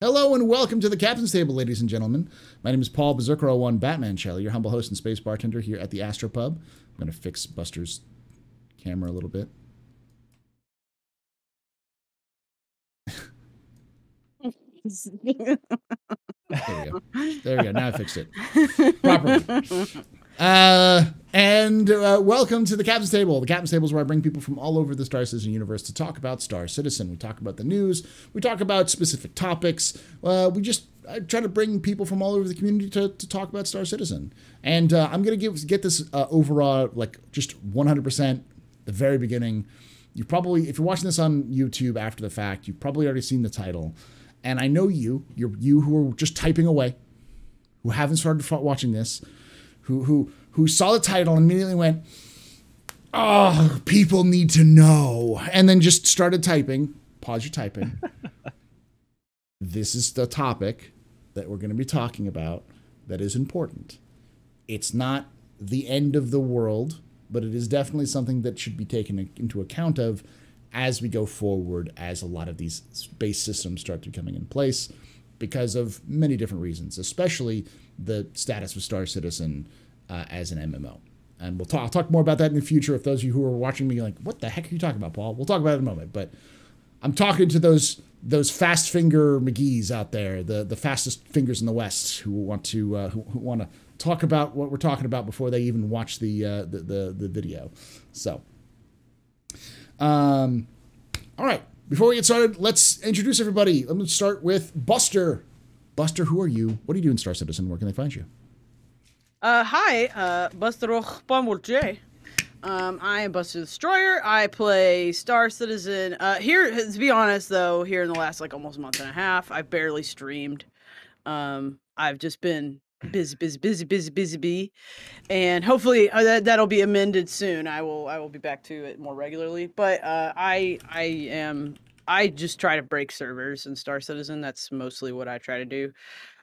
Hello and welcome to the Captain's Table, ladies and gentlemen. My name is Paul Berserker01 Batman Shelley, your humble host and space bartender here at the Astro Pub. I'm going to fix Buster's camera a little bit. There we go. There we go. Now I fixed it properly. Welcome to the Captain's Table. The Captain's Table is where I bring people from all over the Star Citizen universe to talk about Star Citizen. We talk about the news. We talk about specific topics. I try to bring people from all over the community to talk about Star Citizen. And I'm going to get this overall, like, just 100%, the very beginning. You probably, if you're watching this on YouTube after the fact, you've probably already seen the title. And I know you who are just typing away, who haven't started watching this, who saw the title and immediately went, oh, people need to know, and then just started typing. Pause your typing. This is the topic that we're going to be talking about that is important. It's not the end of the world, but it is definitely something that should be taken into account of as we go forward, as a lot of these space systems start becoming in place because of many different reasons, especially the status of Star Citizen as an MMO. And I'll talk more about that in the future. If those of you who are watching me like, what the heck are you talking about, Paul? We'll talk about it in a moment. But I'm talking to those fast finger McGees out there, the fastest fingers in the West, who want to talk about what we're talking about before they even watch the video. So. All right, before we get started, let's introduce everybody. Let me start with Buster. Buster, who are you? What do you do in Star Citizen? Where can they find you? Hi, Buster J. I am Buster the Destroyer. I play Star Citizen. Here, to be honest, though, here in the last almost month and a half, I've barely streamed. I've just been busy, and hopefully that'll be amended soon. I will be back to it more regularly. But I just try to break servers in Star Citizen. That's mostly what I try to do.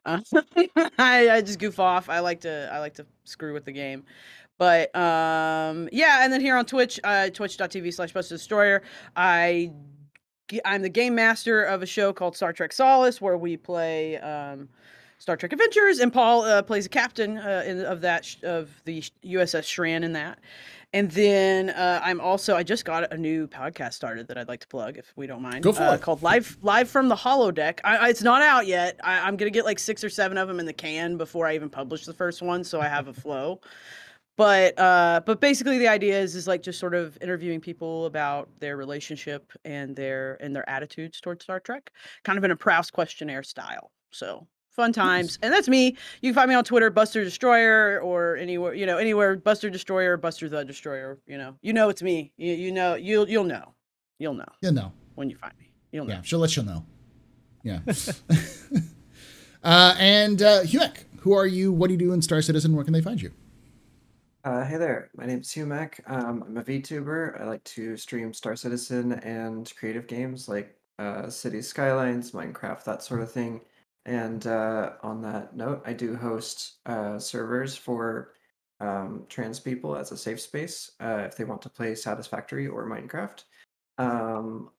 I just goof off. I like to screw with the game. But yeah, and then here on Twitch, twitch.tv/BusterTheDestroyer, I'm the game master of a show called Star Trek Solace, where we play Star Trek Adventures, and Paul plays a captain of the USS Shran in that. And then I just got a new podcast started that I'd like to plug, if we don't mind. Go for it. Called Live from the Holodeck. It's not out yet. I'm gonna get like 6 or 7 of them in the can before I even publish the first one, so I have a flow. But basically the idea is like just sort of interviewing people about their relationship and their attitudes towards Star Trek, kind of in a Proust questionnaire style. So fun times. And that's me. You can find me on Twitter, Buster Destroyer, or anywhere Buster Destroyer, Buster the Destroyer. You know it's me. You'll know when you find me. You'll know. Yeah, she'll let you know. Yeah. And Humech, who are you? What do you do in Star Citizen? Where can they find you? Hey there, my name's Humech. I'm a VTuber. I like to stream Star Citizen and creative games like Cities Skylines, Minecraft, that sort of thing. And on that note, I do host servers for trans people as a safe space if they want to play Satisfactory or Minecraft.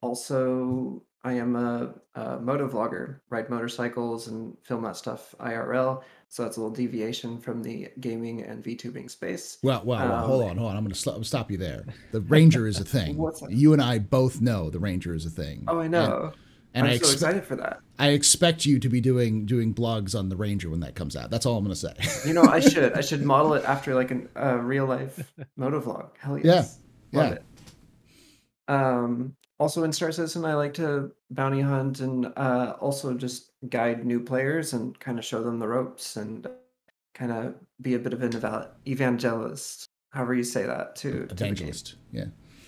Also, I am a moto vlogger, ride motorcycles and film that stuff IRL. So that's a little deviation from the gaming and VTubing space. Well, hold on. I'm going to stop you there. The Ranger is a thing. What's that? You and I both know the Ranger is a thing. Oh, I know. And I'm so excited for that. I expect you to be doing blogs on the Ranger when that comes out. That's all I'm going to say. I should model it after like a real life moto vlog. Hell yes. Love it. Also in Star Citizen, I like to bounty hunt and also just guide new players and kind of show them the ropes and kind of be a bit of an evangelist, however you say that, to Evangelist, yeah.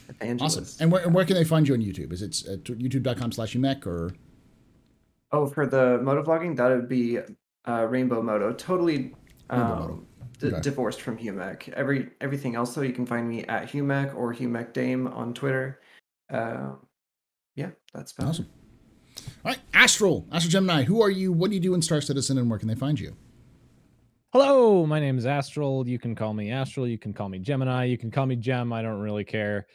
Evangelist. Awesome. And where can they find you on YouTube? Is it youtube.com/Humech or? Oh, for the moto vlogging, that would be Rainbow Moto. Totally divorced from Humech. Everything else, though, you can find me at Humech or Humech Dame on Twitter. Yeah, that's about awesome. All right, Astral Gemini, who are you? What do you do in Star Citizen, and where can they find you? Hello, my name is Astral. You can call me Astral. You can call me Gemini. You can call me Gem. I don't really care.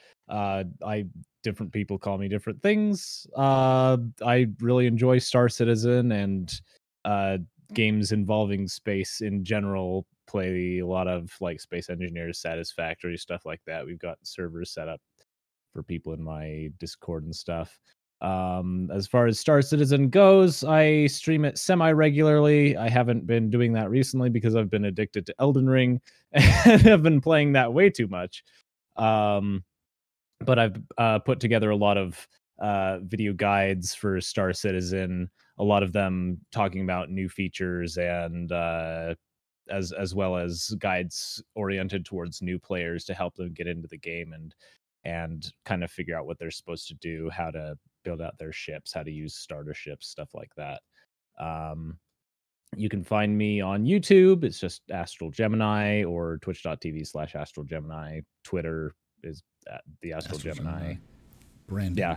Different people call me different things. I really enjoy Star Citizen and games involving space in general. Play a lot of like Space Engineers, Satisfactory, stuff like that. We've got servers set up for people in my Discord and stuff. As far as Star Citizen goes, I stream it semi-regularly. I haven't been doing that recently because I've been addicted to Elden Ring and have been playing that way too much. But I've put together a lot of video guides for Star Citizen, a lot of them talking about new features and as well as guides oriented towards new players to help them get into the game and kind of figure out what they're supposed to do, how to build out their ships, how to use starter ships, stuff like that. You can find me on YouTube. It's just Astral Gemini, or twitch.tv/Astral Gemini. Twitter is at the Astral Gemini. Brandon. Yeah.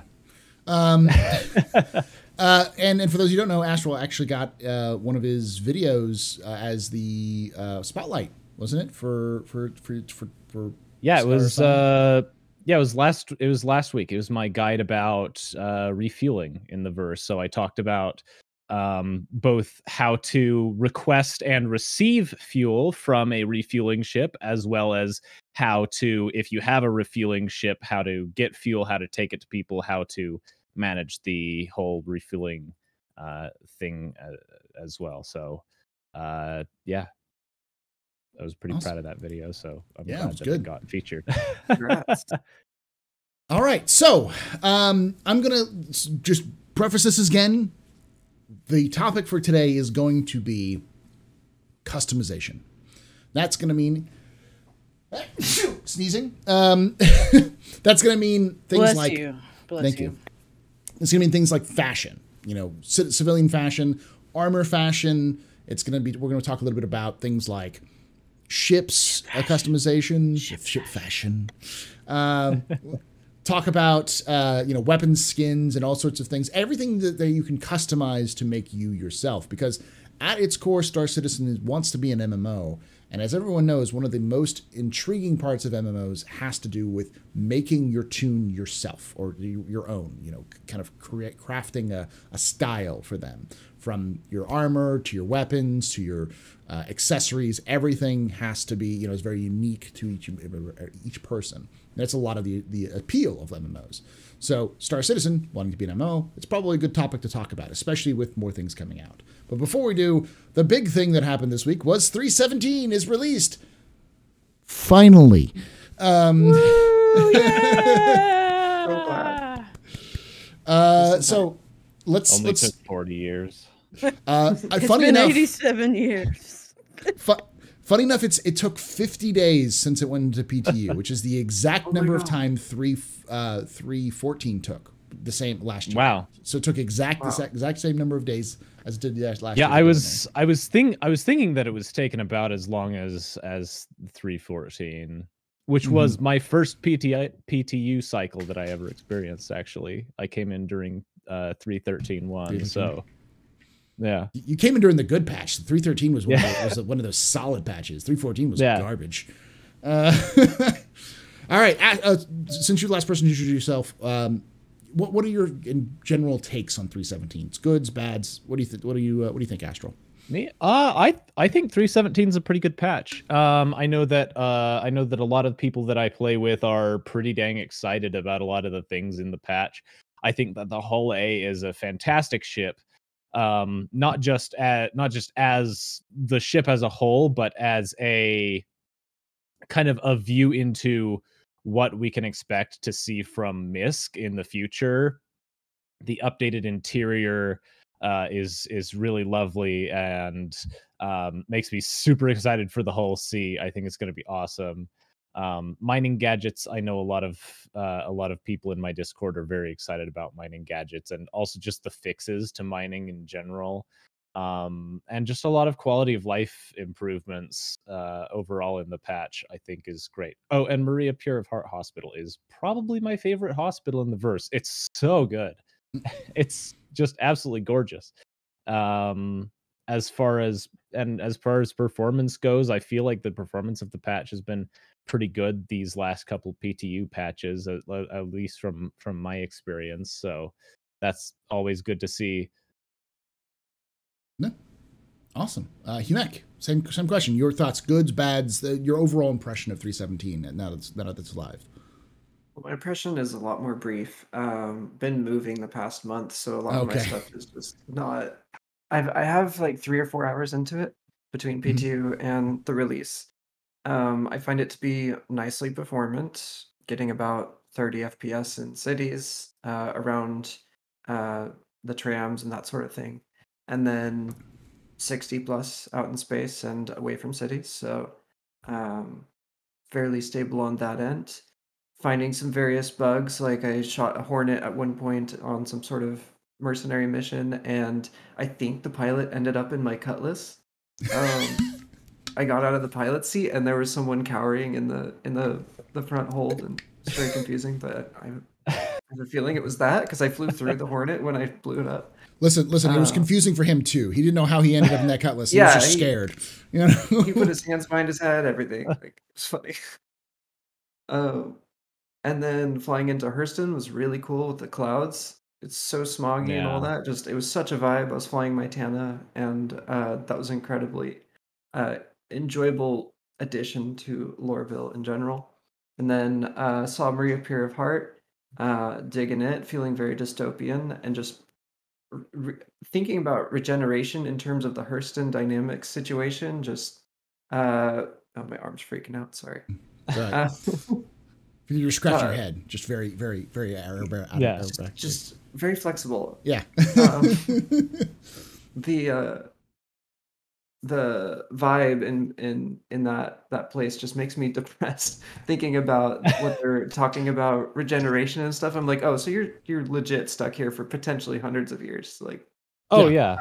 And for those who don't know, Astral actually got one of his videos as the spotlight, wasn't it? For yeah, it was it was last week. It was my guide about refueling in the verse. So I talked about both how to request and receive fuel from a refueling ship, as well as how to, if you have a refueling ship, how to get fuel, how to take it to people, how to manage the whole refueling thing as well. So yeah, I was pretty proud of that video. So I'm glad that it got featured. Congrats. All right, so I'm gonna just preface this again. The topic for today is going to be customization. That's going to mean sneezing. That's going to mean things like thank you. It's going to mean things like fashion. You know, civilian fashion, armor fashion. It's going to be. We're going to talk a little bit about things like ships customization, ship fashion. Talk about weapons skins and all sorts of things. Everything that you can customize to make you yourself. Because at its core, Star Citizen wants to be an MMO. And as everyone knows, one of the most intriguing parts of MMOs has to do with making your tune yourself, or your own, kind of crafting a style for them. From your armor to your weapons to your accessories, everything has to be, is very unique to each person. That's a lot of the appeal of MMOs. So Star Citizen, wanting to be an MMO, it's probably a good topic to talk about, especially with more things coming out. But before we do, the big thing that happened this week was 3.17 is released. Finally. So let's took 40 years. It's funny been enough, 87 years. Funny enough, it took 50 days since it went into PTU, which is the exact number of time 3.14 took. The same last year. Wow! So it took the exact same number of days as it did last year. Yeah, I was thinking that it was taken about as long as 3.14, which was my first PTU cycle that I ever experienced. Actually, I came in during 3.13.1. So. Yeah, you came in during the good patch. 3.13 was one of those solid patches. 3.14 was garbage. All right, since you're the last person to introduce yourself, what are your general takes on 3.17? It's goods, bads. What do you think? What do you think, Astral? Me, I think 3.17 is a pretty good patch. I know that a lot of people that I play with are pretty dang excited about a lot of the things in the patch. I think that the Hull A is a fantastic ship. Not just as the ship as a whole, but as a kind of a view into what we can expect to see from MISC in the future. The updated interior is really lovely and makes me super excited for the Hull C. I think it's going to be awesome. Mining gadgets, I know a lot of people in my Discord are very excited about mining gadgets, and also just the fixes to mining in general, and just a lot of quality of life improvements overall in the patch, I think is great. Oh, and Maria Pure of Heart Hospital is probably my favorite hospital in the verse. It's so good. It's just absolutely gorgeous. as far as performance goes, I feel like the performance of the patch has been pretty good these last couple PTU patches, at least from my experience. So that's always good to see. No. Awesome. Humech, same question. Your thoughts, goods, bads, your overall impression of 317 now that it's live. Well, my impression is a lot more brief. Been moving the past month, so a lot of my stuff is just not. I have like 3 or 4 hours into it between PTU and the release. I find it to be nicely performant, getting about 30 FPS in cities, around the trams and that sort of thing, and then 60 plus out in space and away from cities. So fairly stable on that end. Finding some various bugs, like I shot a Hornet at one point on some sort of mercenary mission, and I think the pilot ended up in my cutlass. I got out of the pilot seat, and there was someone cowering in the front hold, and it's very confusing. But I have a feeling it was that, because I flew through the Hornet when I blew it up. Listen, it was confusing for him too. He didn't know how he ended up in that cutlass. He was just scared. You know? He put his hands behind his head, everything. Like, it was funny. And then flying into Hurston was really cool with the clouds. It's so smoggy and all that. Just, it was such a vibe. I was flying my Tana, and that was incredibly enjoyable addition to Loreville in general. And then saw Maria Pier of Heart, digging it, feeling very dystopian, and just thinking about regeneration in terms of the Hurston dynamic situation. Just oh, my arm's freaking out. Sorry. You're scratching your head. Just very, very, very aerobatic. Just very flexible. Yeah. The vibe in that place just makes me depressed thinking about what they're talking about regeneration and stuff. I'm like, oh, so you're legit stuck here for potentially hundreds of years. Like, oh yeah.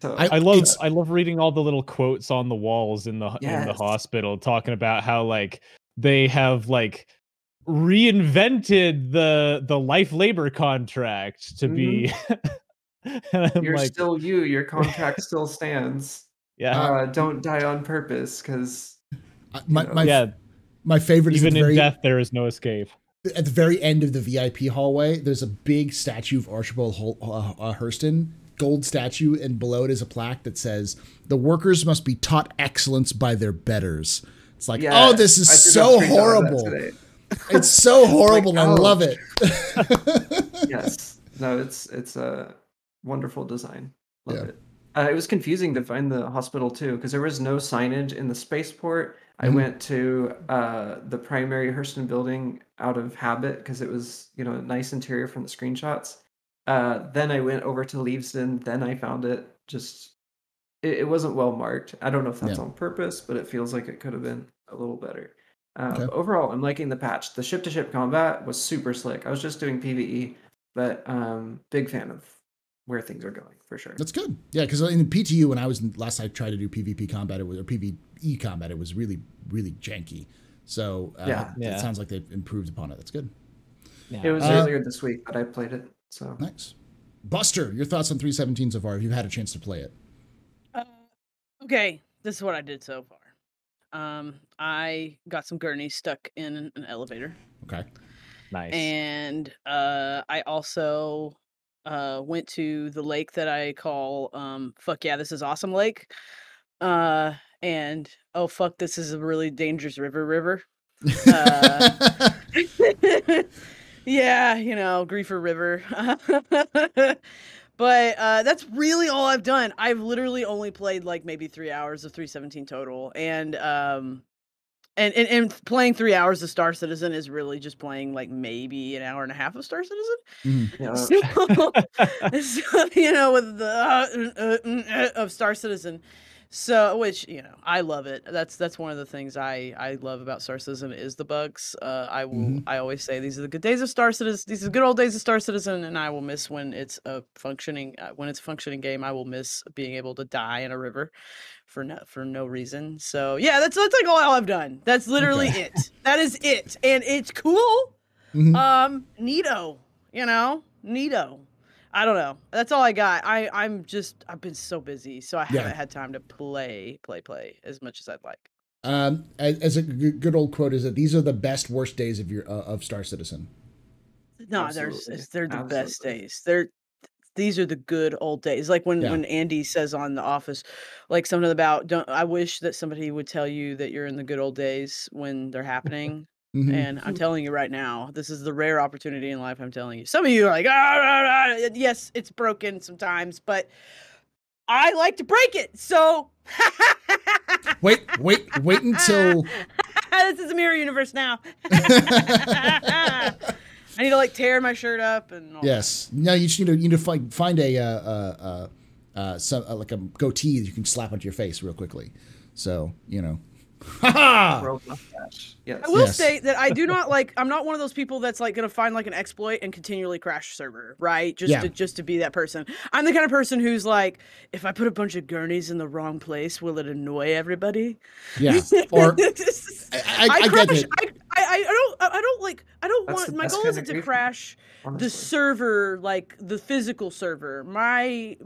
So I love reading all the little quotes on the walls in the hospital talking about how like they have like reinvented the life labor contract to be you're like, still your contract still stands. Don't die on purpose, because my favorite even is in death there is no escape. At the very end of the VIP hallway, there's a big statue of Archibald Hurston, gold statue, and below it is a plaque that says, "The workers must be taught excellence by their betters." It's like, oh, this is so horrible. It's so horrible. Like, I love it. Yes. No, it's a wonderful design. Love it. It was confusing to find the hospital too, because there was no signage in the spaceport. I went to the primary Hurston building out of habit because it was, a nice interior from the screenshots. Then I went over to Leavesden. Then I found it. Just it wasn't well marked. I don't know if that's on purpose, but it feels like it could have been a little better. Overall, I'm liking the patch. The ship-to-ship combat was super slick. I was just doing PvE, but big fan of where things are going for sure. That's good. Yeah, because in PTU, when last I tried to do PvP combat, or PvE combat, it was really, really janky. So it sounds like they've improved upon it. That's good. Yeah. It was earlier this week that I played it. So nice. Buster, your thoughts on 317 so far? Have you had a chance to play it? Okay, this is what I did so far. I got some gurneys stuck in an elevator. Okay. Nice. And I also went to the lake that I call fuck yeah, this is awesome lake. And oh fuck, this is a really dangerous river. Yeah, Griefer River. But that's really all I've done. I've literally only played like maybe 3 hours of 317 total, and playing 3 hours of Star Citizen is really just playing like maybe an hour and a half of Star Citizen. So, with the of Star Citizen. So, which, I love it. That's one of the things I love about Star Citizen is the bugs. I always say these are the good days of Star Citizen. These are the good old days of Star Citizen, and I will miss when it's a functioning game. I will miss being able to die in a river for no reason. So yeah, that's like all I've done. That's literally it. That is it, and it's cool. Neato, neato. I don't know. That's all I got. I've been so busy, so I haven't had time to play as much as I'd like. As a good old quote is that these are the best worst days of Star Citizen. No, they're the best days. These are the good old days. Like when Andy says on The Office, like something about I wish that somebody would tell you that you're in the good old days when they're happening. And I'm telling you right now, this is the rare opportunity in life. I'm telling you. Some of you are like, yes, it's broken sometimes, but I like to break it. So wait until this is a mirror universe now. I need to like tear my shirt up and all yes. No, you just need to find a like a goatee that you can slap onto your face real quickly. So Yes. I will say that I do not like. I'm not one of those people that's like going to find like an exploit and continually crash server, right? Just to be that person. I'm the kind of person who's like, if I put a bunch of gurneys in the wrong place, will it annoy everybody? Yeah. Or I get it. I don't want. My goal isn't to crash the server, like the physical server. My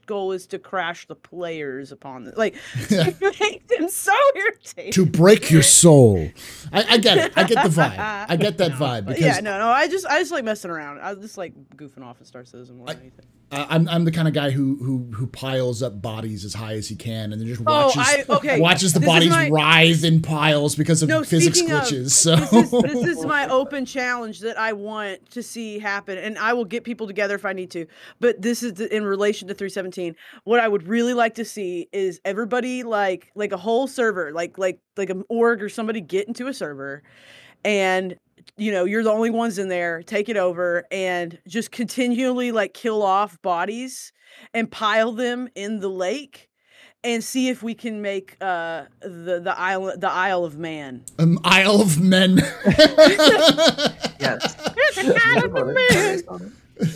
goal is to crash the players upon it, like to make them so irritated. To break your soul. I get it. I get the vibe. I get that vibe. Because I just like messing around. I just like goofing off in Star Citizen more than anything. I'm the kind of guy who piles up bodies as high as he can and then just watches the bodies writhe in piles because of physics glitches. So this is my open challenge that I want to see happen, and I will get people together if I need to. But this is in relation to 317. What I would really like to see is everybody like a whole server, like an org or somebody get into a server, and you're the only ones in there, take it over and just continually like kill off bodies and pile them in the lake and see if we can make the Isle of Man. Isle of Men. Yes. It's an island of men.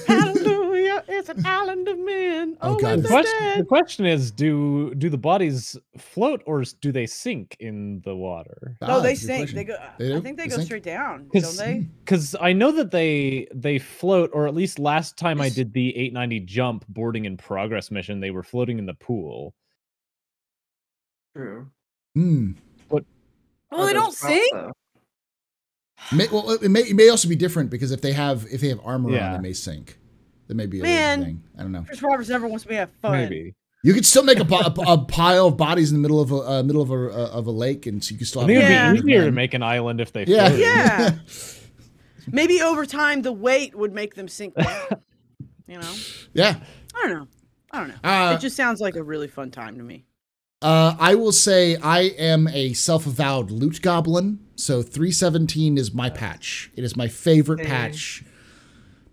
Hallelujah, it's an island of men. Oh God. The question is, do the bodies float or do they sink in the water? No, they sink. They go. I think they go straight down, don't they? Because I know that they float, or at least last time I did the 890 jump boarding in progress mission, they were floating in the pool. True. Well, they don't sink. It may also be different because if they have armor on, they may sink. That may be a thing. I don't know. Chris Roberts never wants me to have fun. Maybe you could still make a pile of bodies in the middle of a lake, and so you could still. I think it'd be easier to make an island if they. Floated. Yeah. Maybe over time the weight would make them sink down. Yeah. I don't know. It just sounds like a really fun time to me. I will say I am a self-avowed loot goblin, so 317 is my patch. It is my favorite patch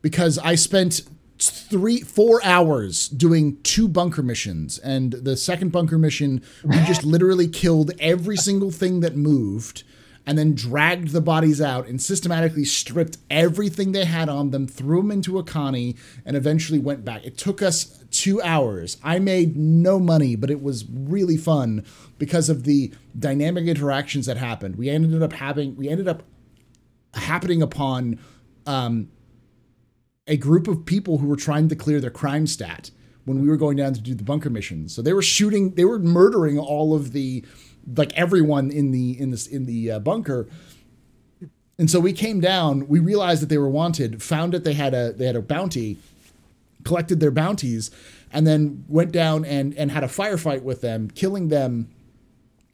because I spent 4 hours doing 2 bunker missions, and the second bunker mission, we just literally killed every single thing that moved and then dragged the bodies out and systematically stripped everything they had on them, threw them into a Connie, and eventually went back. It took us 2 hours. I made no money, but it was really fun because of the dynamic interactions that happened. We ended up happening upon a group of people who were trying to clear their crime stat when we were going down to do the bunker missions. So they were murdering all of the everyone in the bunker. And so we came down, we realized that they were wanted, found that they had a bounty, collected their bounties, and then went down and had a firefight with them, killing them,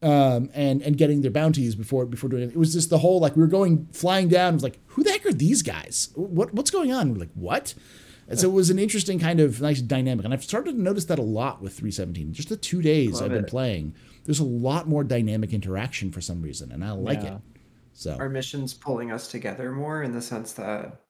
and getting their bounties before doing it. It was just the whole, we were flying down, it was like, who the heck are these guys? What's going on? We're like, what? And so it was an interesting kind of nice dynamic. And I've started to notice that a lot with 317. Just the 2 days I've been playing, there's a lot more dynamic interaction for some reason, and I like it. So our missions pulling us together more in the sense that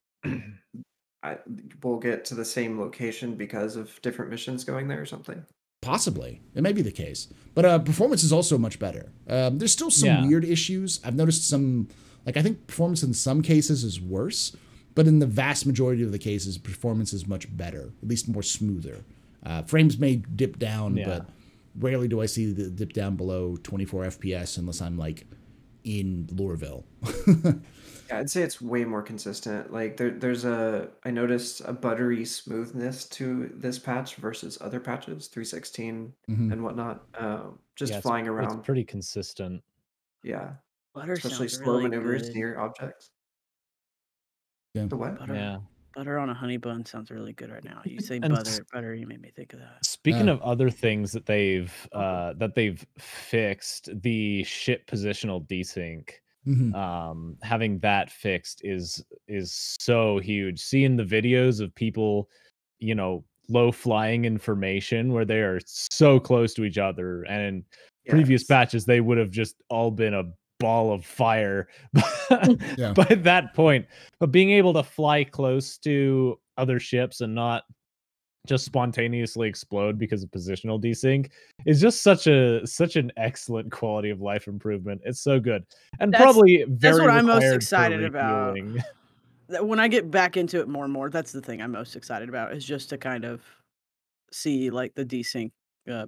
we'll get to the same location because of different missions going there or something. Possibly. It may be the case. But performance is also much better. There's still some weird issues. I've noticed some, I think performance in some cases is worse, but in the vast majority of the cases, performance is much better, at least more smoother. Frames may dip down, but rarely do I see the dip down below 24 FPS unless I'm in Loreville. Yeah, I'd say it's way more consistent. Like I noticed a buttery smoothness to this patch versus other patches, 316 Mhm. and whatnot. Just Yeah, flying it's around. pretty consistent. Yeah, Butter especially sounds slow really maneuvers good. near objects. Yeah. The what? Butter, Yeah. butter on a honey bun sounds really good right now. You say And butter, you made me think of that. speaking Uh, of other things that they've fixed, the ship positional desync, mhm. having that fixed is so huge. Seeing the videos of people, you know, low flying information where they are so close to each other, and in previous Yes. patches they would have just all been a ball of fire Yeah. by that point. But being able to fly close to other ships and not just spontaneously explode because of positional desync is just such an excellent quality of life improvement. It's so good, and That's probably that's very what I'm most required for excited about. refueling. When I get back into it more and more, that's the thing I'm most excited about, is just to kind of see like the desync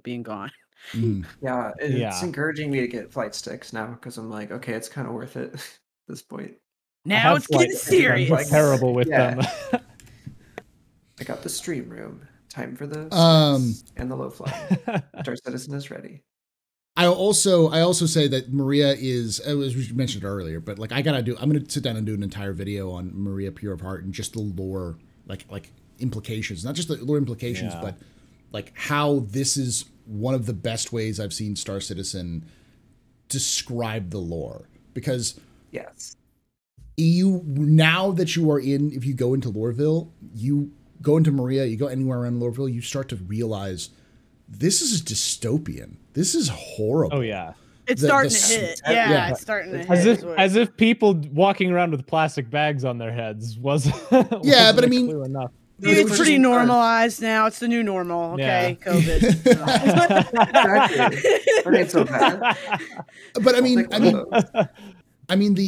being gone. Mhm. Yeah, it's Yeah, encouraging me to get flight sticks now because I'm like, okay, it's kind of worth it at this point. I Now have it's flight getting sticks. I'm serious. Like, terrible with yeah, them. I got the stream room. Time for the Um, sticks and the low flying. Star Citizen is ready. I also say that Maria is, as we mentioned earlier, but like I'm gonna sit down and do an entire video on Maria Pure of Heart and just the lore, like implications, not just the lore implications, Yeah. but like how this is one of the best ways I've seen Star Citizen describe the lore. Because Yes. now that you are in, if you go into Loreville, you go into Maria, you go anywhere around Loreville, you start to realize this is dystopian. This is horrible. Oh yeah. It's The- starting the to s- hit. yeah. Yeah, it's starting to As hit. if is what- as if people walking around with plastic bags on their heads was Yeah, but wasn't I mean- clue enough. Dude, Those it's were pretty just- normalized now. It's the new normal. Okay, Yeah. COVID. Exactly. That ain't so bad. But I I'll mean, take one of those.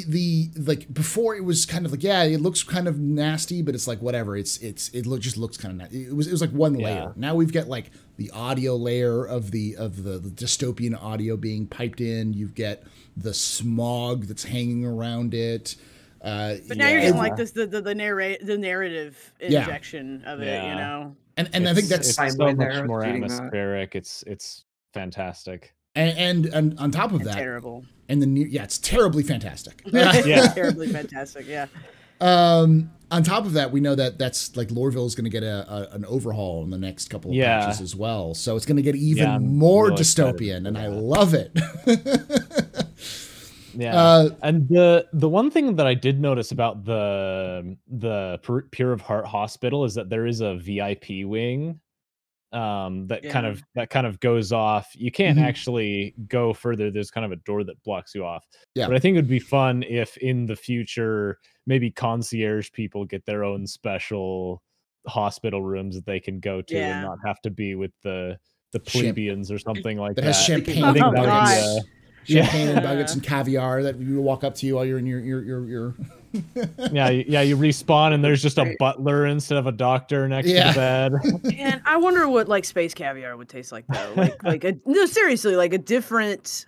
the like before it was kind of like, yeah, it looks kind of nasty, but it's like whatever. Just looks kind of nasty. It was like one Yeah. layer. Now we've got like the audio layer of the dystopian audio being piped in. You get the smog that's hanging around it. But now you're Yeah. getting like this the narrative Yeah. injection of it. Yeah. You know. and I think that's it's Timeline so there, much more reading that. atmospheric. It's fantastic. and on top of that, Terrible. and it's terribly fantastic. Yeah. Terribly fantastic. Yeah. On top of that, we know that that's like Loreville is going to get an overhaul in the next couple of Yeah. patches as well. So it's going to get even Yeah, I'm more really excited dystopian, for and I that. love it. Yeah, and the one thing that I did notice about the Pure of Heart Hospital is that there is a VIP wing that kind of goes off. You can't Mhm. actually go further. There's kind of a door that blocks you off. Yeah. But I think it would be fun if in the future maybe concierge people get their own special hospital rooms that they can go to Yeah. and not have to be with the Champ- plebeians or something like that that. has champagne, I think Oh, that would gosh. be champagne and nuggets and caviar that you walk up to you while you're in your yeah, you respawn and there's just a Great. butler instead of a doctor next Yeah. to the bed. And I wonder what like space caviar would taste like though. No, seriously, like a different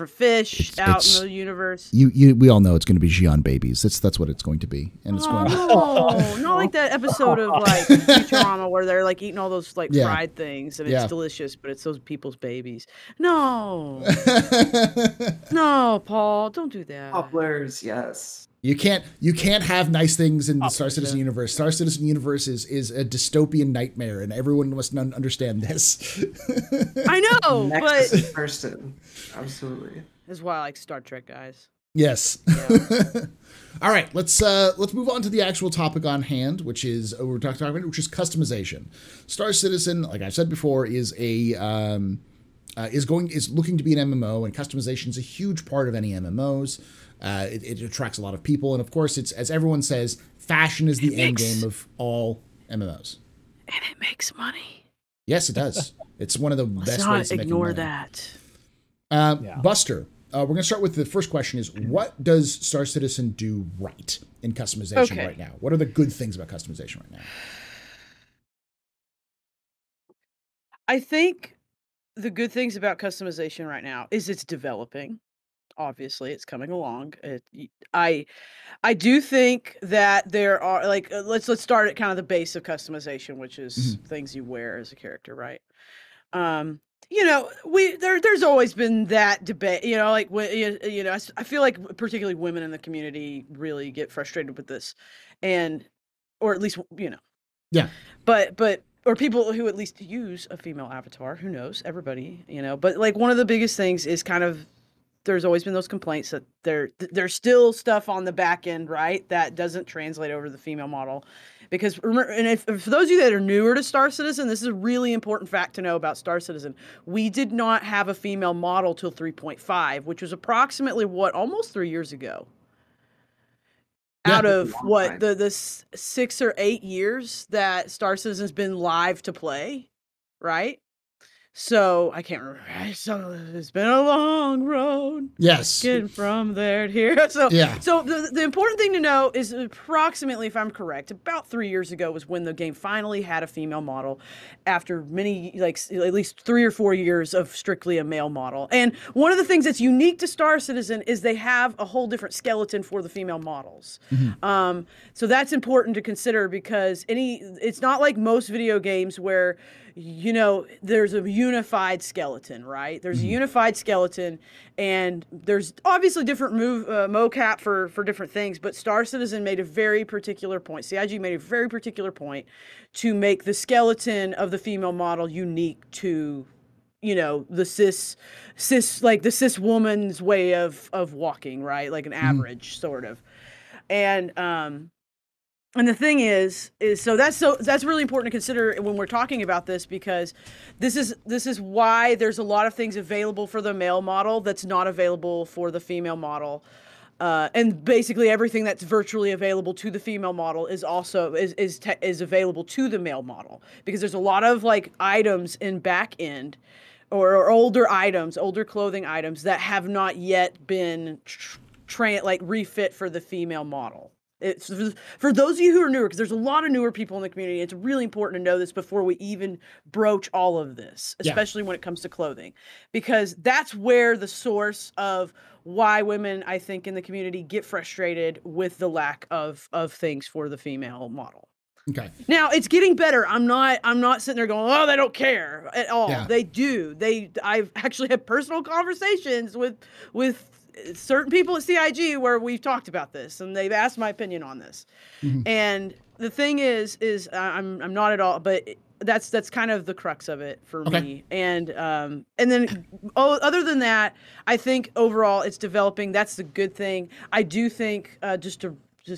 fish out in the universe. we all know it's going to be Gion babies. That's what it's going to be, and it's going. Oh, not like that episode of like Futurama where they're like eating all those like Yeah. fried things and Yeah. it's delicious, but it's those people's babies. No, no, Paul, don't do that. Poplars, yes. You can't have nice things in the Star Opposite. Citizen universe. Star Citizen universe is a dystopian nightmare, and everyone must understand this. I know, Nexus but in person. Absolutely. that's why I like Star Trek guys. Yes. Yeah. All right, let's move on to the actual topic on hand, which is we're talking about, which is customization. Star Citizen, like I said before, is looking to be an MMO, and customization is a huge part of any MMOs. It attracts a lot of people, and of course, it's, as everyone says, fashion is the end game of all MMOs. And it makes money. Yes, it does. It's one of the Let's best not ways to make ignore money. that. Yeah. Buster, we're going to start with the first question: is what does Star Citizen do right in customization Okay. right now? What are the good things about customization right now? I think the good things about customization right now is it's developing. Obviously, it's coming along. I do think that there are like let's start at kind of the base of customization, which is things you wear as a character, right? You know, there's always been that debate. You know, like I feel like particularly women in the community really get frustrated with this, or at least Yeah. But or people who at least use a female avatar. Who knows? Everybody, But like one of the biggest things is kind of there's always been those complaints that there's still stuff on the back end, right, that doesn't translate over to the female model. Because remember, and if for those of you that are newer to Star Citizen, this is a really important fact to know about Star Citizen. We did not have a female model till 3.5, which was approximately almost 3 years ago. Yeah. Out of the 6 or 8 years that Star Citizen's been live to play, right? So I can't remember. So it's been a long road. Yes. Getting from there to here. So yeah. So the important thing to know is approximately, if I'm correct, about 3 years ago was when the game finally had a female model after many, like at least 3 or 4 years of strictly a male model. And one of the things that's unique to Star Citizen is they have a whole different skeleton for the female models. So that's important to consider because it's not like most video games where there's a unified skeleton, right? There's a unified skeleton, and there's obviously different mocap for different things, but Star Citizen made a very particular point. CIG made a very particular point to make the skeleton of the female model unique to, the cis like the cis woman's way of walking, right? Like an average sort of. And the thing is that's really important to consider when we're talking about this, because this is why there's a lot of things available for the male model that's not available for the female model, and basically everything that's virtually available to the female model is also is available to the male model, because there's a lot of like items in back end or older clothing items that have not yet been refit for the female model. It's for those of you who are newer, because there's a lot of newer people in the community. It's really important to know this before we even broach all of this, especially when it comes to clothing, because that's where the source of why women, I think, in the community get frustrated with the lack of things for the female model. Okay. Now it's getting better. I'm not sitting there going, oh, they don't care at all. Yeah. They do. I've actually had personal conversations with certain people at CIG where we've talked about this, and they've asked my opinion on this. And the thing is I'm not at all, but that's kind of the crux of it for me. And then other than that, I think overall it's developing. That's the good thing. I do think just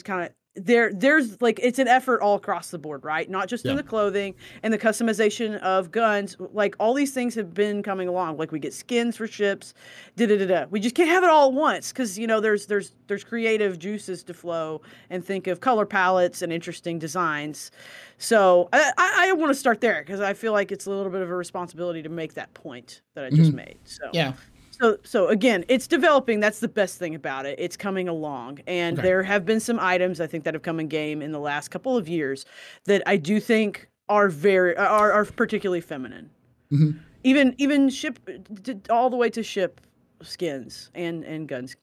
kind of there's like it's an effort all across the board, right? Not just in the clothing and the customization of guns. Like all these things have been coming along. Like we get skins for ships, We just can't have it all at once because there's creative juices to flow and think of color palettes and interesting designs. So I want to start there because I feel like it's a little bit of a responsibility to make that point that I just made. So yeah. So again, it's developing. That's the best thing about it. It's coming along, and there have been some items I think that have come in game in the last couple of years that I do think are particularly feminine. Even ship all the way to ship skins and guns.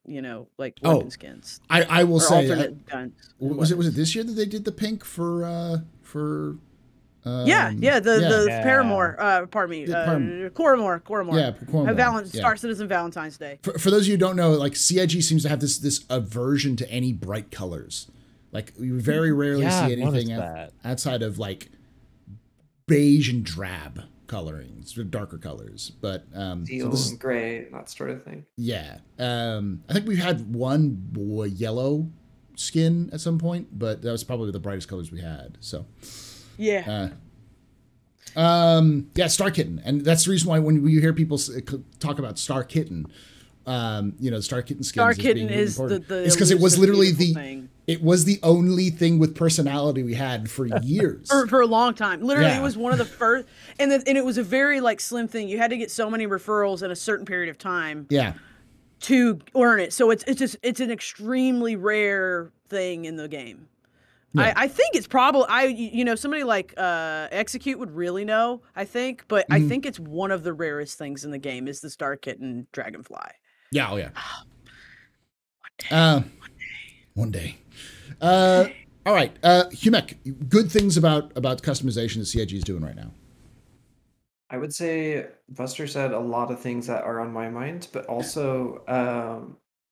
Like weapon skins. I will say alternate guns. Was it this year that they did the pink for? The Paramore, pardon me, Coramore. Yeah, Coramore. Star Citizen Valentine's Day. For those of you who don't know, like CIG seems to have this aversion to any bright colors. Like you very rarely see anything outside of like beige and drab coloring, sort of darker colors. But teal and gray, that sort of thing. Yeah, I think we've had one yellow skin at some point, but that was probably the brightest colors we had. So. Yeah. Star Kitten, and that's the reason why when you hear people talk about Star Kitten, Star Kitten skins. Star Kitten is it's because it was literally it was the only thing with personality we had for years. for a long time. Literally, it was one of the first, and it was a very like slim thing. You had to get so many referrals in a certain period of time. Yeah. To earn it, so it's an extremely rare thing in the game. Yeah. I think it's probably somebody like Execute would really know, I think, but I think it's one of the rarest things in the game is the Star Kitten Dragonfly. Yeah, oh yeah. One day. All right. Humech, good things about customization that CIG is doing right now. I would say Buster said a lot of things that are on my mind, but also,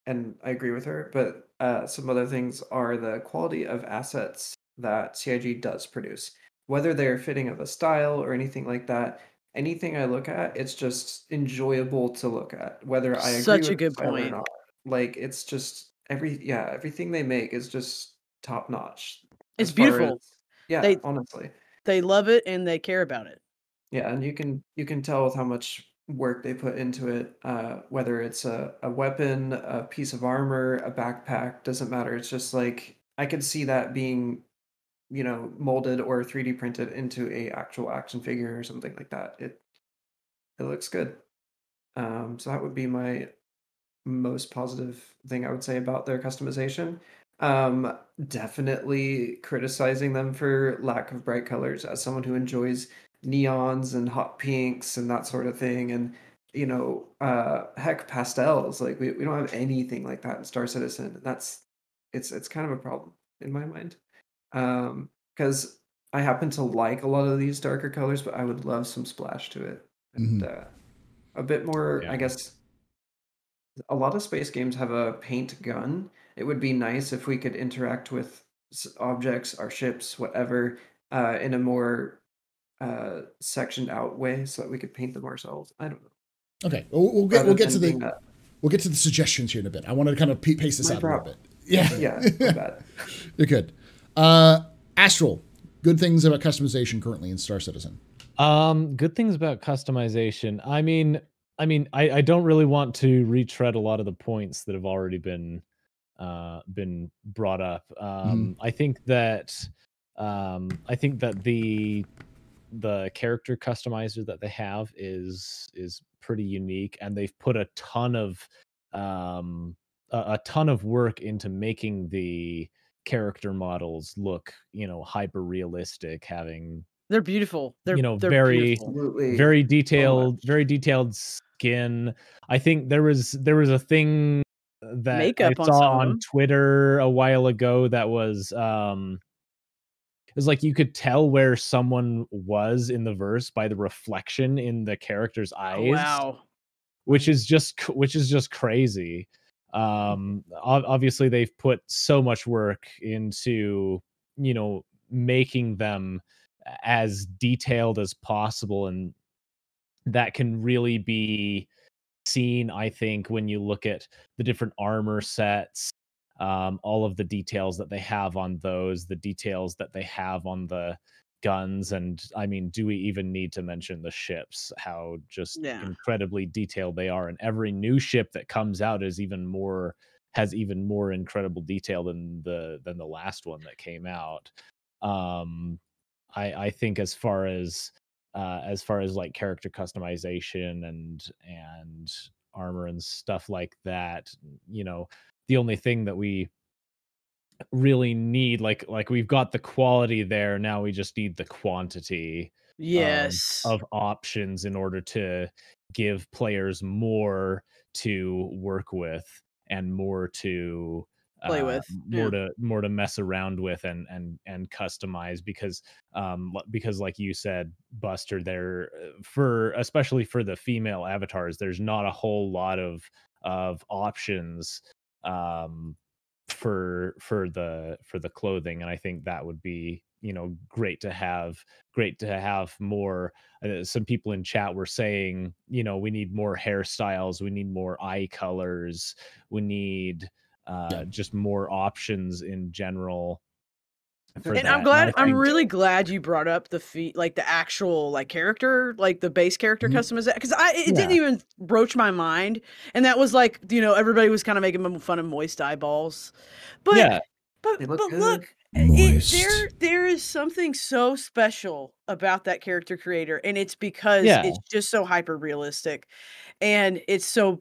and I agree with her, but some other things are the quality of assets that CIG does produce. Whether they're fitting of a style or anything like that, anything I look at, it's just enjoyable to look at, whether I agree Such a with the good style or point. not. Like, it's just everything they make is just top notch It's as far as, beautiful. yeah, They honestly. they love it and they care about it. Yeah, and you can tell with how much work they put into it, whether it's a weapon, a piece of armor, a backpack, doesn't matter. It's just like I could see that being, molded or 3D printed into a actual action figure or something like that. It looks good. So that would be my most positive thing I would say about their customization. Definitely criticizing them for lack of bright colors as someone who enjoys neons and hot pinks and that sort of thing. And, heck, pastels. Like we don't have anything like that in Star Citizen. And it's kind of a problem in my mind. Because I happen to like a lot of these darker colors, but I would love some splash to it. And a bit more, I guess, a lot of space games have a paint gun. It would be nice if we could interact with objects, our ships, whatever, in a more sectioned out way, so that we could paint them ourselves. I don't know. Okay, we'll get to the suggestions here in a bit. I want to kind of pace this out a little bit. Yeah, yeah, bad. You're good. Astral, good things about customization currently in Star Citizen. Good things about customization. I mean, I don't really want to retread a lot of the points that have already been brought up. I think that the character customizer that they have is pretty unique, and they've put a ton of work into making the character models look, hyper realistic, having They're beautiful. They're very beautiful. Absolutely. very So detailed skin. I think there was a thing that Makeup I on saw some of on them. Twitter a while ago that was it was like you could tell where someone was in the verse by the reflection in the character's eyes. Oh, wow. Which is just crazy. Obviously they've put so much work into, making them as detailed as possible, and that can really be seen, I think, when you look at the different armor sets, all of the details that they have on those, the details that they have on the guns, and I mean, do we even need to mention the ships? How just incredibly detailed they are, and every new ship that comes out has even more incredible detail than the last one that came out. I think as far as like character customization and armor and stuff like that, the only thing that we really need, like we've got the quality there, now we just need the quantity of options in order to give players more to work with and more to play with, more to mess around with and customize, because like you said, Buster, there for especially for the female avatars, there's not a whole lot of options for the clothing, and I think that would be great to have more. Some people in chat were saying, we need more hairstyles, we need more eye colors, we need just more options in general for and that. I'm really glad you brought up the actual like character, like the base character customization, because it didn't even broach my mind, and that was like, everybody was kind of making fun of moist eyeballs, but look, there is something so special about that character creator, and it's because it's just so hyper realistic, and it's so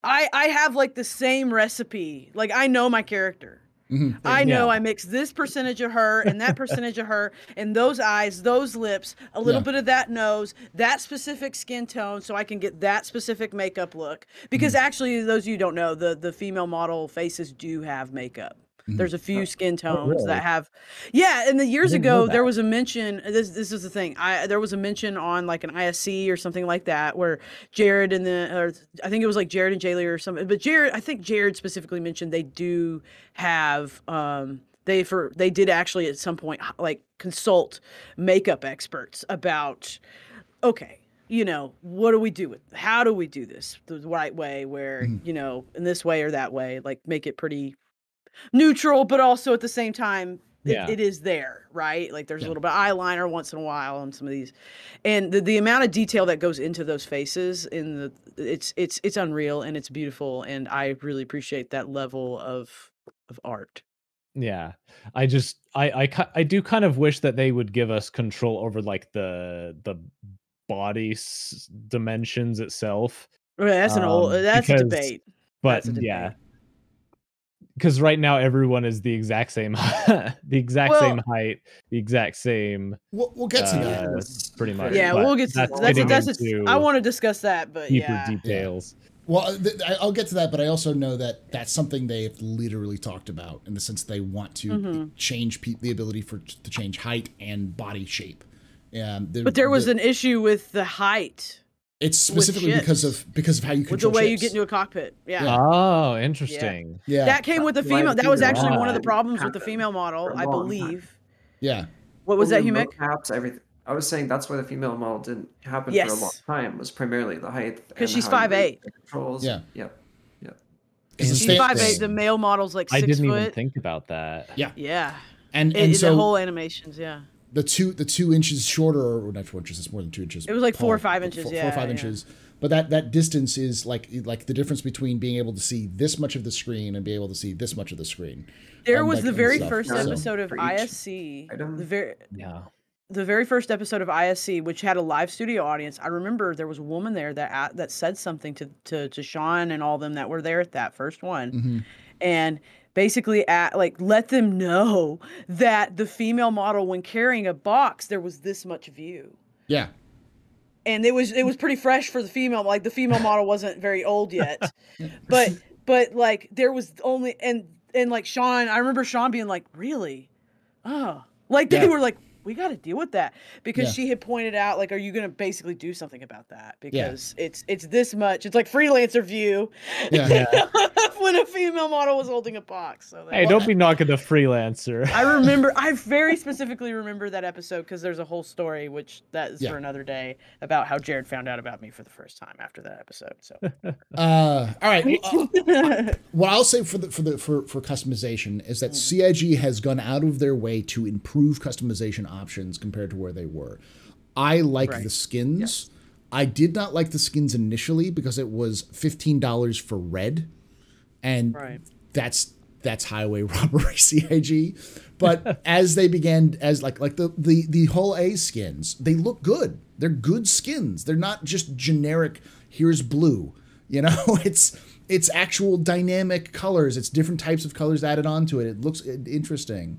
I have like the same recipe, like I know my character. I know I mix this percentage of her and that percentage of her and those eyes, those lips, a little bit of that nose, that specific skin tone, so I can get that specific makeup look. Because actually, those of you who don't know, the female model faces do have makeup. There's a few skin tones that have, and the years ago there was a mention. This is the thing. There was a mention on like an ISC or something like that where Jared or I think it was like Jared and Jaylee or something. But I think Jared specifically mentioned they do have they did actually at some point like consult makeup experts about what do we do how do we do this the right way where in this way or that way, like make it pretty neutral, but also at the same time, it is there, right? Like there's a little bit of eyeliner once in a while on some of these, and the amount of detail that goes into those faces it's unreal and it's beautiful, and I really appreciate that level of art. Yeah, I do kind of wish that they would give us control over like the body dimensions itself. That's that's a debate. But yeah. Because right now everyone is the exact same, same height, the exact same. We'll get to that pretty much. Yeah, we'll get to that. I want to discuss that, but deeper details. Well, I'll get to that, but I also know that that's something they've literally talked about in the sense they want to change the ability to change height and body shape. But there was an issue with the height. It's specifically because of how you control with the way ships. you get into a cockpit. Yeah. Oh, interesting. Yeah. That came with the female. That was actually one of the problems with the female model, I believe. Yeah. What was that, Humech? Perhaps everything. I was saying that's why the female model didn't happen for a long time. Was primarily the height. Because she's 5'8". Controls. Yeah. Yep. She's 5'8". The male model's like 6 foot. I didn't even think about that. Yeah. Yeah. And so the whole animations. Yeah. The 2 inches shorter, or not 4 inches, it's more than 2 inches. It was like 4 or 5 inches, 4 or 5 inches. But that distance is like the difference between being able to see this much of the screen and be able to see this much of the screen. There was the very first episode of ISC. The very first episode of ISC, which had a live studio audience. I remember there was a woman there that said something to Sean and all them that were there at that first one, and basically let them know that the female model, when carrying a box, there was this much view. Yeah. And it was pretty fresh for the female. Like the female model wasn't very old yet, but like there was only and like Sean. I remember Sean being like, "Really? Oh!" Like they were like, "We got to deal with that," because she had pointed out, like, "Are you going to basically do something about that?" Because it's this much. It's like freelancer view. When a female model was holding a box. So hey, don't be knocking the freelancer. I very specifically remember that episode because there's a whole story, which that is for another day, about how Jared found out about me for the first time after that episode. So, all right. What I'll say for customization is that CIG has gone out of their way to improve customization options compared to where they were. I like the skins. Yes. I did not like the skins initially because it was $15 for red. And that's highway robbery CIG. But as they began, as like the whole A skins, they look good. They're good skins. They're not just generic, here's blue. It's actual dynamic colors. It's different types of colors added onto it. It looks interesting.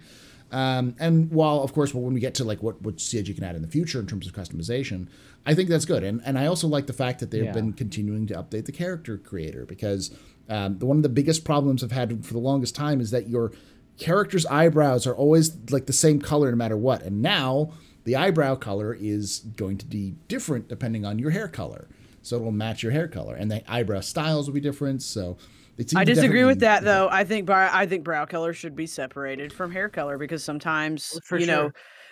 And while, of course, when we get to like what CIG can add in the future in terms of customization, I think that's good. And I also like the fact that they've been continuing to update the character creator, because one of the biggest problems I've had for the longest time is that your character's eyebrows are always like the same color no matter what. And now the eyebrow color is going to be different depending on your hair color. So it'll match your hair color, and the eyebrow styles will be different. So I disagree with that, though. I think brow color should be separated from hair color, because sometimes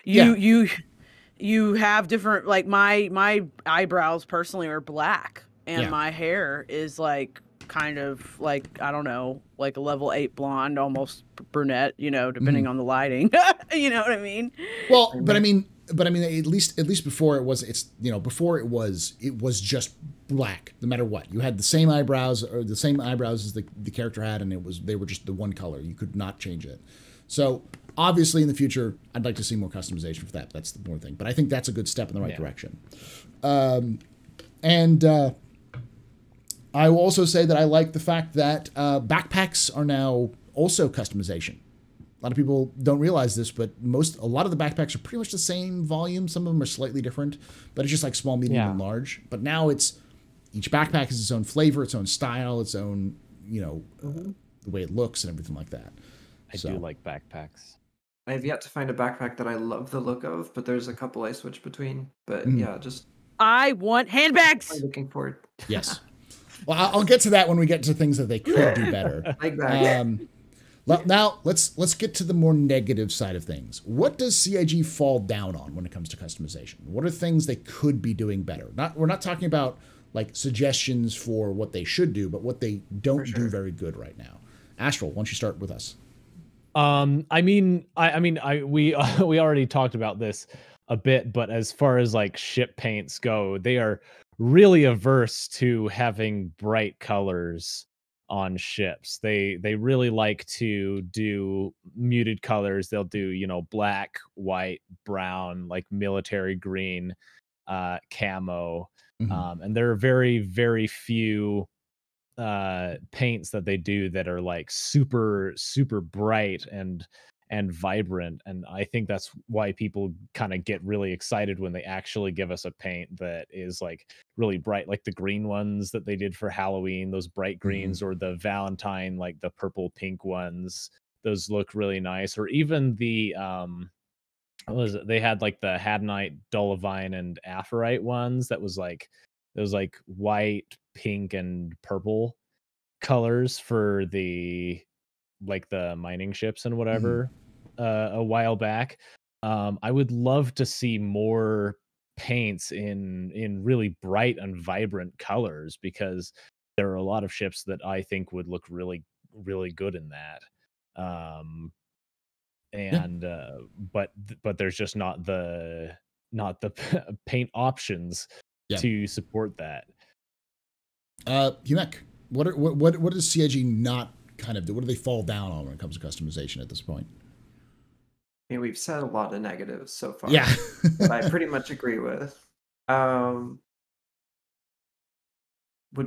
you have different, like my eyebrows personally are black, and my hair is like kind of like, I don't know, like a level 8 blonde, almost brunette, depending on the lighting. You know what I mean? Well, but I mean, at least before it was just black, no matter what. You had the same eyebrows as the character had, and they were just the one color. You could not change it. So obviously in the future, I'd like to see more customization for that. That's the more thing. But I think that's a good step in the right direction. I will also say that I like the fact that backpacks are now also customization. lot of people don't realize this, but a lot of the backpacks are pretty much the same volume. Some of them are slightly different, but it's just like small, medium, and large. But now each backpack has its own flavor, its own style, its own, the way it looks and everything like that. I do like backpacks. I have yet to find a backpack that I love the look of, but there's a couple I switch between. But I want handbags. I'm looking forward. Yes. Well, I'll get to that when we get to things that they could do better. Like that. Now let's get to the more negative side of things. What does CIG fall down on when it comes to customization? What are things they could be doing better? We're not talking about like suggestions for what they should do, but what they don't do very good right now. Astral, why don't you start with us? We already talked about this a bit, but as far as like ship paints go, they are really averse to having bright colors on ships. They really like to do muted colors. They'll do, black, white, brown, like military green, camo. And there are very, very few paints that they do that are like super bright and vibrant, and I think that's why people kind of get really excited when they actually give us a paint that is like really bright, like the green ones that they did for Halloween, those bright greens, or the Valentine, like the purple pink ones. Those look really nice. Or even the what was it? They had like the Hadnite, Dolivine, and Aphorite ones that was like those like white, pink, and purple colors for the mining ships and whatever a while back. I would love to see more paints in really bright and vibrant colors, because there are a lot of ships that I think would look really, really good in that. But there's just not the paint options to support that. Humech, what does CIG not kind of do? What do they fall down on when it comes to customization at this point? I mean, we've said a lot of negatives so far. Yeah. That I pretty much agree with. Would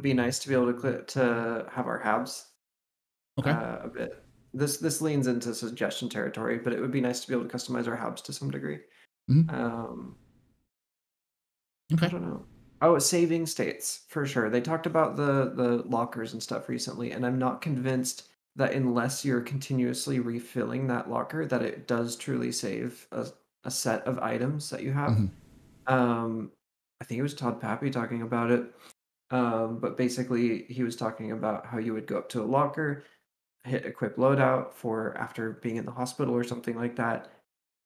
be nice to be able to have our habs a bit. This leans into suggestion territory, but it would be nice to be able to customize our habs to some degree. I don't know. Oh, saving states, for sure. They talked about the lockers and stuff recently, and I'm not convinced that unless you're continuously refilling that locker, that it does truly save a set of items that you have. I think it was Todd Pappy talking about it. But basically, he was talking about how you would go up to a locker, hit equip loadout for after being in the hospital or something like that.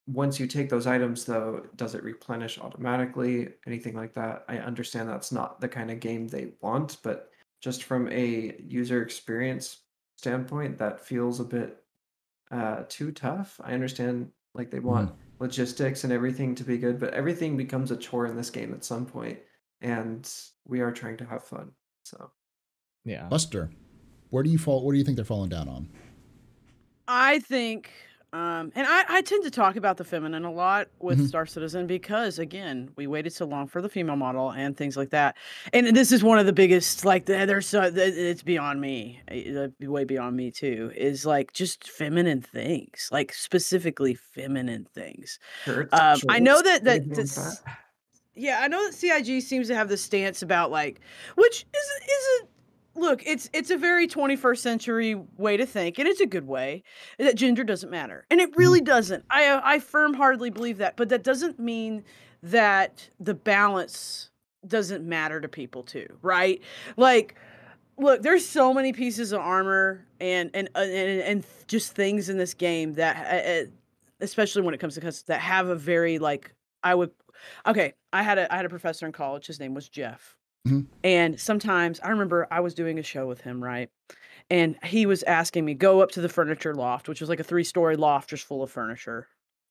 Once you take those items, though, does it replenish automatically? Anything like that? I understand that's not the kind of game they want, but just from a user experience standpoint, that feels a bit too tough. I understand, like, they want logistics and everything to be good, but everything becomes a chore in this game at some point, and we are trying to have fun. So, yeah. Buster, where do you fall? What do you think they're falling down on? I think, and I tend to talk about the feminine a lot with Star Citizen because, again, we waited so long for the female model and things like that. And this is one of the biggest, like, it's beyond me, way beyond me too, is like just feminine things, like specifically feminine things. I know that yeah, I know that CIG seems to have this stance about like, which is look, it's a very 21st century way to think, and it's a good way, that gender doesn't matter. And it really doesn't. I firm-heartedly believe that, but that doesn't mean that the balance doesn't matter to people too, right? Like, look, there's so many pieces of armor and just things in this game that, especially when it comes to custom, that have a very, like, I had a professor in college, his name was Jeff. And sometimes I remember I was doing a show with him, right? And he was asking me, go up to the furniture loft, which was like a 3-story loft just full of furniture,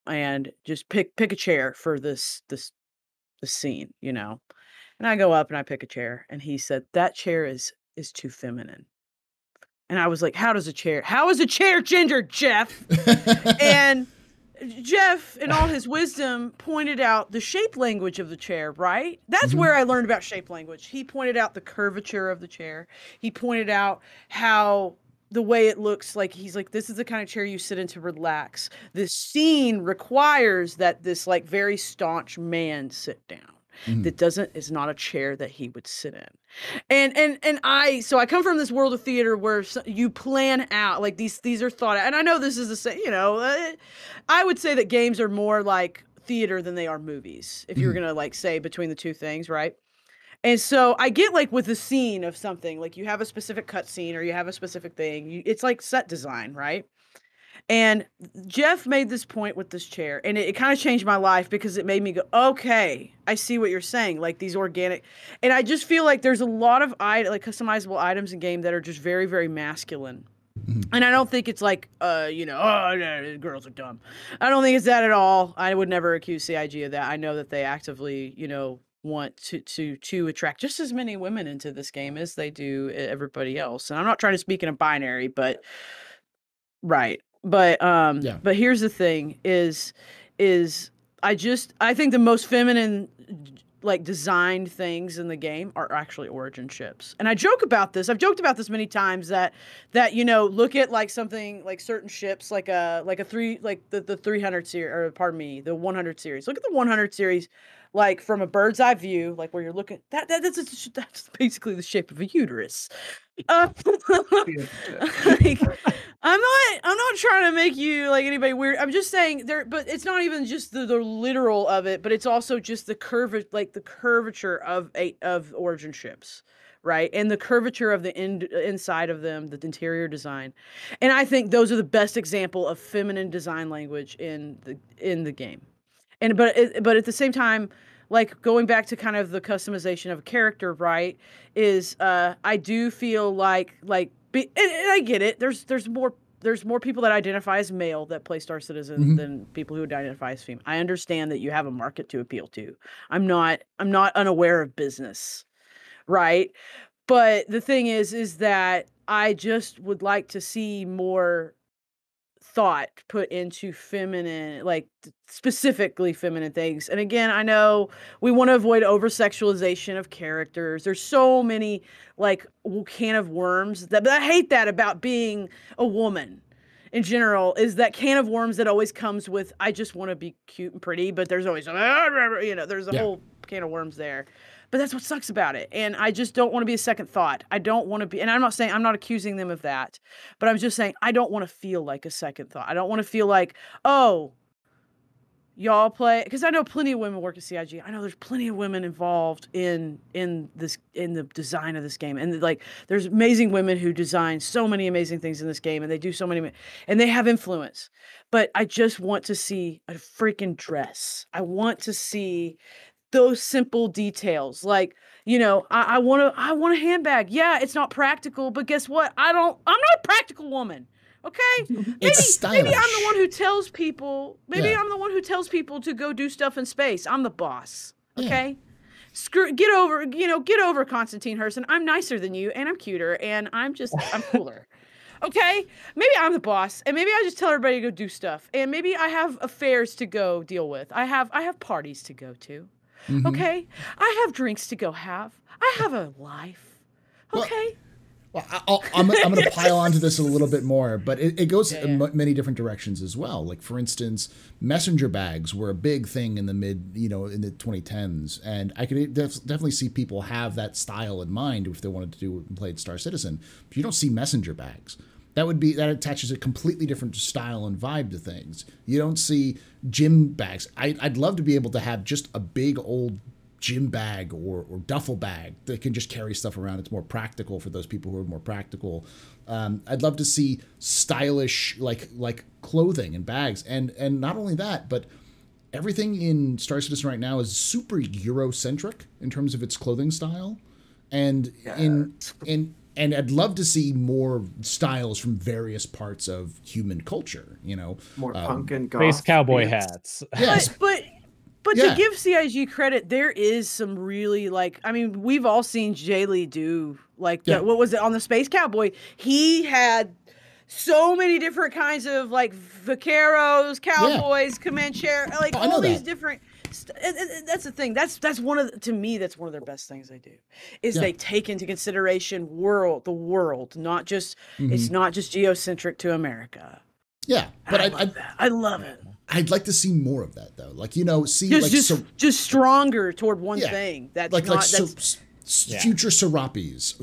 and just pick a chair for this scene, you know? And I go up and I pick a chair, and he said, that chair is too feminine. And I was like, how is a chair gender, Jeff? And Jeff, in all his wisdom, pointed out the shape language of the chair, right? That's where I learned about shape language. He pointed out the curvature of the chair. He pointed out how the way it looks, like he's like, this is the kind of chair you sit in to relax. This scene requires that this like very staunch man sit down. That is not a chair that he would sit in. And I come from this world of theater where you plan out, like these are thought out. And I know this is the same, you know, I would say that games are more like theater than they are movies, if you're gonna like say between the two things, right? And so I get like with the scene of something, like you have a specific cut scene or you have a specific thing, it's like set design, right? And Jeff made this point with this chair, and it kind of changed my life because it made me go, okay, I see what you're saying, like these organic. And I just feel like there's a lot of like customizable items in game that are just very, very masculine. And I don't think it's like, you know, oh, no, girls are dumb. I don't think it's that at all. I would never accuse CIG of that. I know that they actively, you know, want to attract just as many women into this game as they do everybody else. And I'm not trying to speak in a binary, but right. But but here's the thing is I think the most feminine like designed things in the game are actually origin ships. And I joke about this. I've joked about this many times that you know, look at like something like certain ships like the 300 series, or pardon me, the 100 series. Look at the 100 series like from a bird's eye view, like where you're looking, that's basically the shape of a uterus. Like, I'm not trying to make you like anybody weird. I'm just saying there, but it's not even just the literal of it, but it's also just the curvature of origin ships, right? And the curvature of the inside of them, the interior design. And I think those are the best example of feminine design language in the game. And but at the same time, like going back to kind of the customization of a character, right? Is I do feel like and I get it. There's more people that identify as male that play Star Citizen than people who identify as female. I understand that you have a market to appeal to. I'm not unaware of business, right? But the thing is that I just would like to see more thought put into feminine, like specifically feminine things. And again, I know we want to avoid over-sexualization of characters. There's so many like can of worms but I hate that about being a woman in general, is that can of worms that always comes with, I just want to be cute and pretty, but there's always, you know, there's a whole can of worms there. But that's what sucks about it. And I just don't want to be a second thought. I don't want to be, and I'm not accusing them of that, but I'm just saying I don't want to feel like a second thought. I don't want to feel like, oh, y'all play, because I know plenty of women work at CIG. I know there's plenty of women involved in the design of this game. And like there's amazing women who design so many amazing things in this game, and they do so many, and they have influence. But I just want to see a freaking dress. I want to see those simple details, like, you know, I want a handbag. Yeah, it's not practical, but guess what? I'm not a practical woman. Okay, maybe I'm the one who tells people. Maybe I'm the one who tells people to go do stuff in space. I'm the boss. Okay, get over Constantine Herson. I'm nicer than you, and I'm cuter, and I'm cooler. Okay, maybe I'm the boss, and maybe I just tell everybody to go do stuff, and maybe I have affairs to go deal with. I have parties to go to. Okay, I have drinks to go have. I have a life. Okay. Well, I'm going to pile onto this a little bit more, but it goes in many different directions as well. Like, for instance, messenger bags were a big thing in the in the 2010s, and I could definitely see people have that style in mind if they wanted to do and play Star Citizen. But you don't see messenger bags. That attaches a completely different style and vibe to things. You don't see gym bags. I'd love to be able to have just a big old gym bag or duffel bag that can just carry stuff around. It's more practical for those people who are more practical. I'd love to see stylish like clothing and bags, and not only that, but everything in Star Citizen right now is super Eurocentric in terms of its clothing style, and and I'd love to see more styles from various parts of human culture. You know, more punk and goth, space cowboy hats. Yes, But to give CIG credit, there is some really, like, I mean, we've all seen Jay Lee do, like, what was it, on the Space Cowboy? He had so many different kinds of, like, vaqueros, cowboys, Comanche, like, all these different That's the thing. That's one of to me that's one of their best things they do, is they take into consideration the world, not just it's not just geocentric to America. Yeah, but I love it. I'd like to see more of that though. Like, see just stronger toward one thing. That's future serapes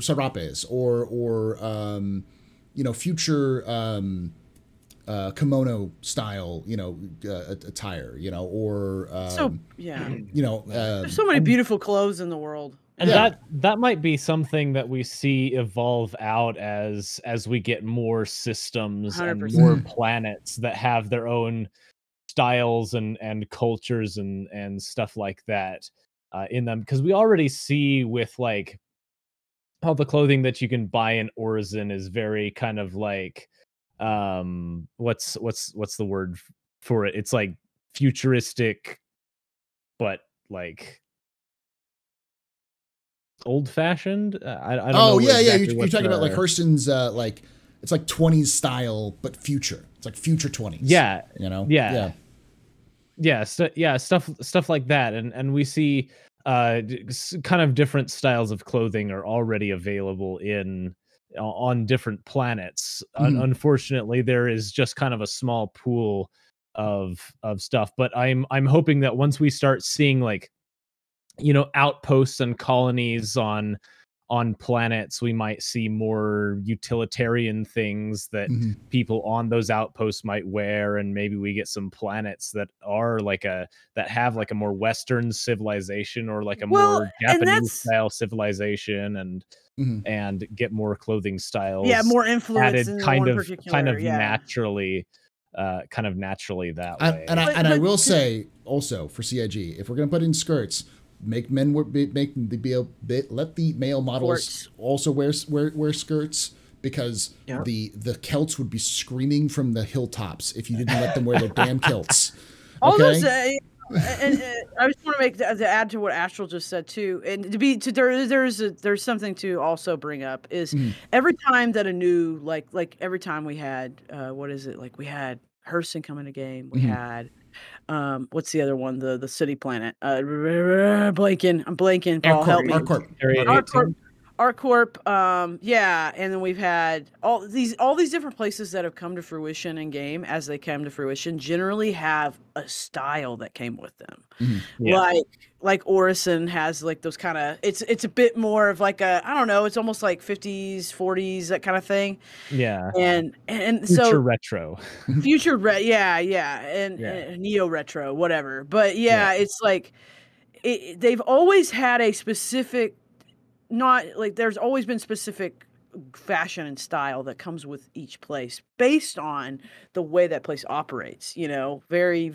or future kimono style, attire, or there's so many beautiful clothes in the world. And that might be something that we see evolve out as we get more systems 100%. And more planets that have their own styles and cultures and stuff like that in them, because we already see with like all the clothing that you can buy in Origin is very kind of like what's the word for it? It's like futuristic, but like old-fashioned. I don't know. Oh yeah, exactly you're talking about like Hurston's like it's like 20s style, but future. It's like future 20s. Yeah, stuff like that, and we see kind of different styles of clothing are already available on different planets. Unfortunately, there is just kind of a small pool of stuff, but I'm hoping that once we start seeing like outposts and colonies on planets, we might see more utilitarian things that people on those outposts might wear, and maybe we get some planets that are that have like a more Western civilization or like a more Japanese style civilization, and get more clothing styles. Yeah, more influence added kind of naturally that way. And I will say also for CIG, if we're gonna put in skirts, let the male models also wear skirts, because the Celts would be screaming from the hilltops if you didn't let them wear their damn kilts. Okay? And I just want to add to what Astral just said too, and there's something to also bring up is every time that a new like every time we had we had Hurston come in a game, we had what's the other one, the city planet, I'm blanking, Paul, help me. ArcCorp, and then we've had all these different places that have come to fruition in game. As they come to fruition, generally have a style that came with them. Like Orison has like those kind of, it's a bit more of like a, I don't know, it's almost like 50s 40s, that kind of thing. And future retro and neo retro, whatever. But it's like they've always had a specific, not like there's always been specific fashion and style that comes with each place based on the way that place operates, very.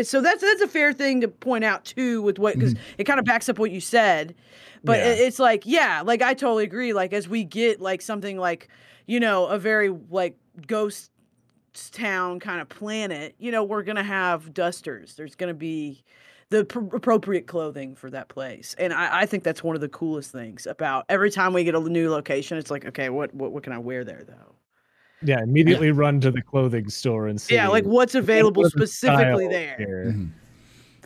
So that's a fair thing to point out too, with what, because it kind of backs up what you said, but it's like, like I totally agree. Like as we get like something like, a very like ghost town kind of planet, we're going to have dusters. There's going to be the appropriate clothing for that place. And I think that's one of the coolest things about every time we get a new location. It's like, okay, what can I wear there though? Yeah, immediately run to the clothing store and see. Yeah, like what's available specifically there.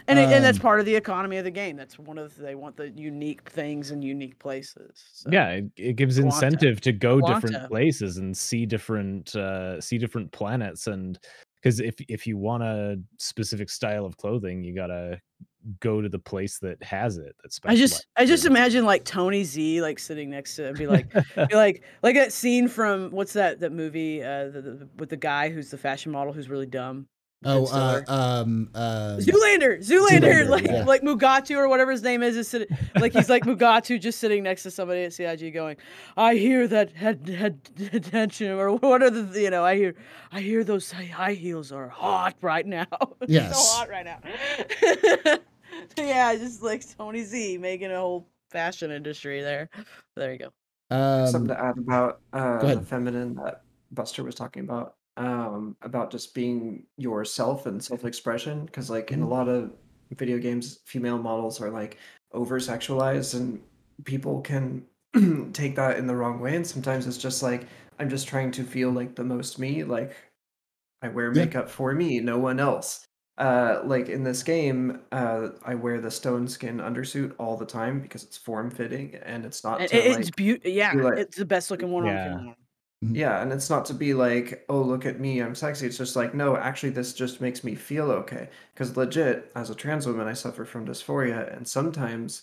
And that's part of the economy of the game. That's they want the unique things in unique places. So. Yeah, it gives incentive to go different places and see different planets, and because if you want a specific style of clothing, you gotta go to the place that has it. That's I just imagine like Tony Z like sitting next to it and be like like that scene from what's that movie with the guy who's the fashion model who's really dumb. Zoolander, like Mugatu or whatever his name is sitting, like he's like Mugatu just sitting next to somebody at CIG going, I hear that head attention, or what are the I hear those high heels are hot right now. Yes. So hot right now. Yeah, just like Tony Z making a whole fashion industry there. There you go. Something to add about the feminine that Buster was talking about just being yourself and self-expression, because like in a lot of video games, female models are like over-sexualized, and people can take that in the wrong way, and sometimes it's just like, I'm just trying to feel like the most me, like I wear makeup for me, no one else. like in this game, I wear the stone skin undersuit all the time because it's form fitting and it's not And to like it's beautiful. Yeah, be like it's the best looking one on Yeah. camera. yeah, and it's not to be like, oh, look at me, I'm sexy. It's just like, no, actually, this just makes me feel okay. Because legit, as a trans woman, I suffer from dysphoria, and sometimes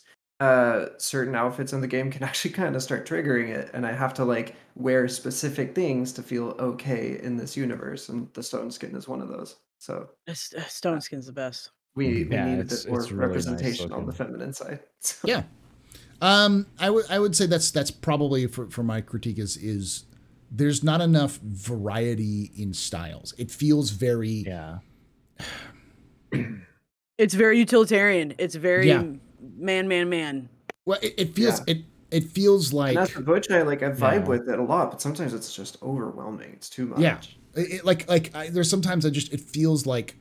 certain outfits in the game can actually kind of start triggering it, and I have to like wear specific things to feel okay in this universe, and the stone skin is one of those. So Stone Skin's the best. we Yeah, need a bit more it's really nice representation on the looking. feminine side. So, Yeah. I would say that's probably for my critique is there's not enough variety in styles. It feels very Yeah. It's very utilitarian. It's very Yeah. man. well. It feels Yeah. it feels like and as a butch, I vibe Yeah. with it a lot, but sometimes it's just overwhelming. It's too much. yeah. There's sometimes it feels like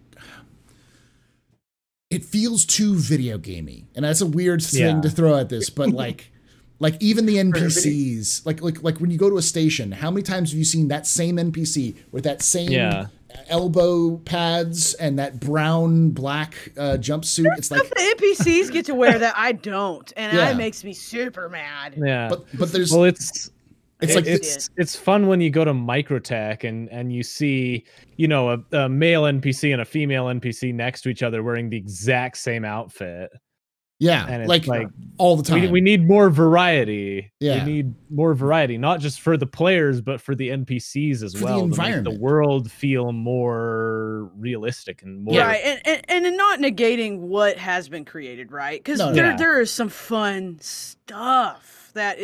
it feels too video gamey, and that's a weird thing Yeah. to throw at this, but like even the NPCs, like when you go to a station, how many times have you seen that same NPC with that same Yeah. elbow pads and that brown black jumpsuit? It's like, The NPCs get to wear that I don't, and Yeah. that makes me super mad. Yeah. but there's Well, it's like it's fun when you go to Microtech and you see, you know, a male NPC and a female NPC next to each other wearing the exact same outfit. yeah, And it's like like all the time. we need more variety. Yeah. We need more variety, not just for the players, but for the NPCs as For the well. To make environment. the world feel more realistic and more. Right, and not negating what has been created, right? Because No, no. there Yeah. there is some fun stuff that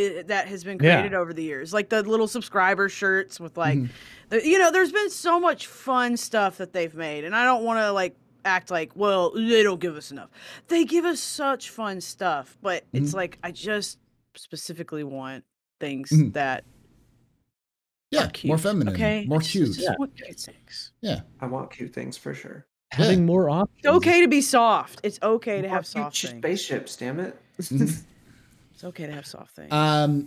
has been Yeah. created over the years, like the little subscriber shirts with like, Mm-hmm. there's been so much fun stuff that they've made, and I don't want to like act like, well, they don't give us enough. They give us such fun stuff, but it's Mm-hmm. like I just specifically want things Mhm. that yeah, are cute, more feminine, okay? more I just cute. want cute things. Yeah, I want cute things for sure. Having more options. It's okay to be soft. It's okay to I have want cute soft things. spaceships, damn it. It's okay to have soft things.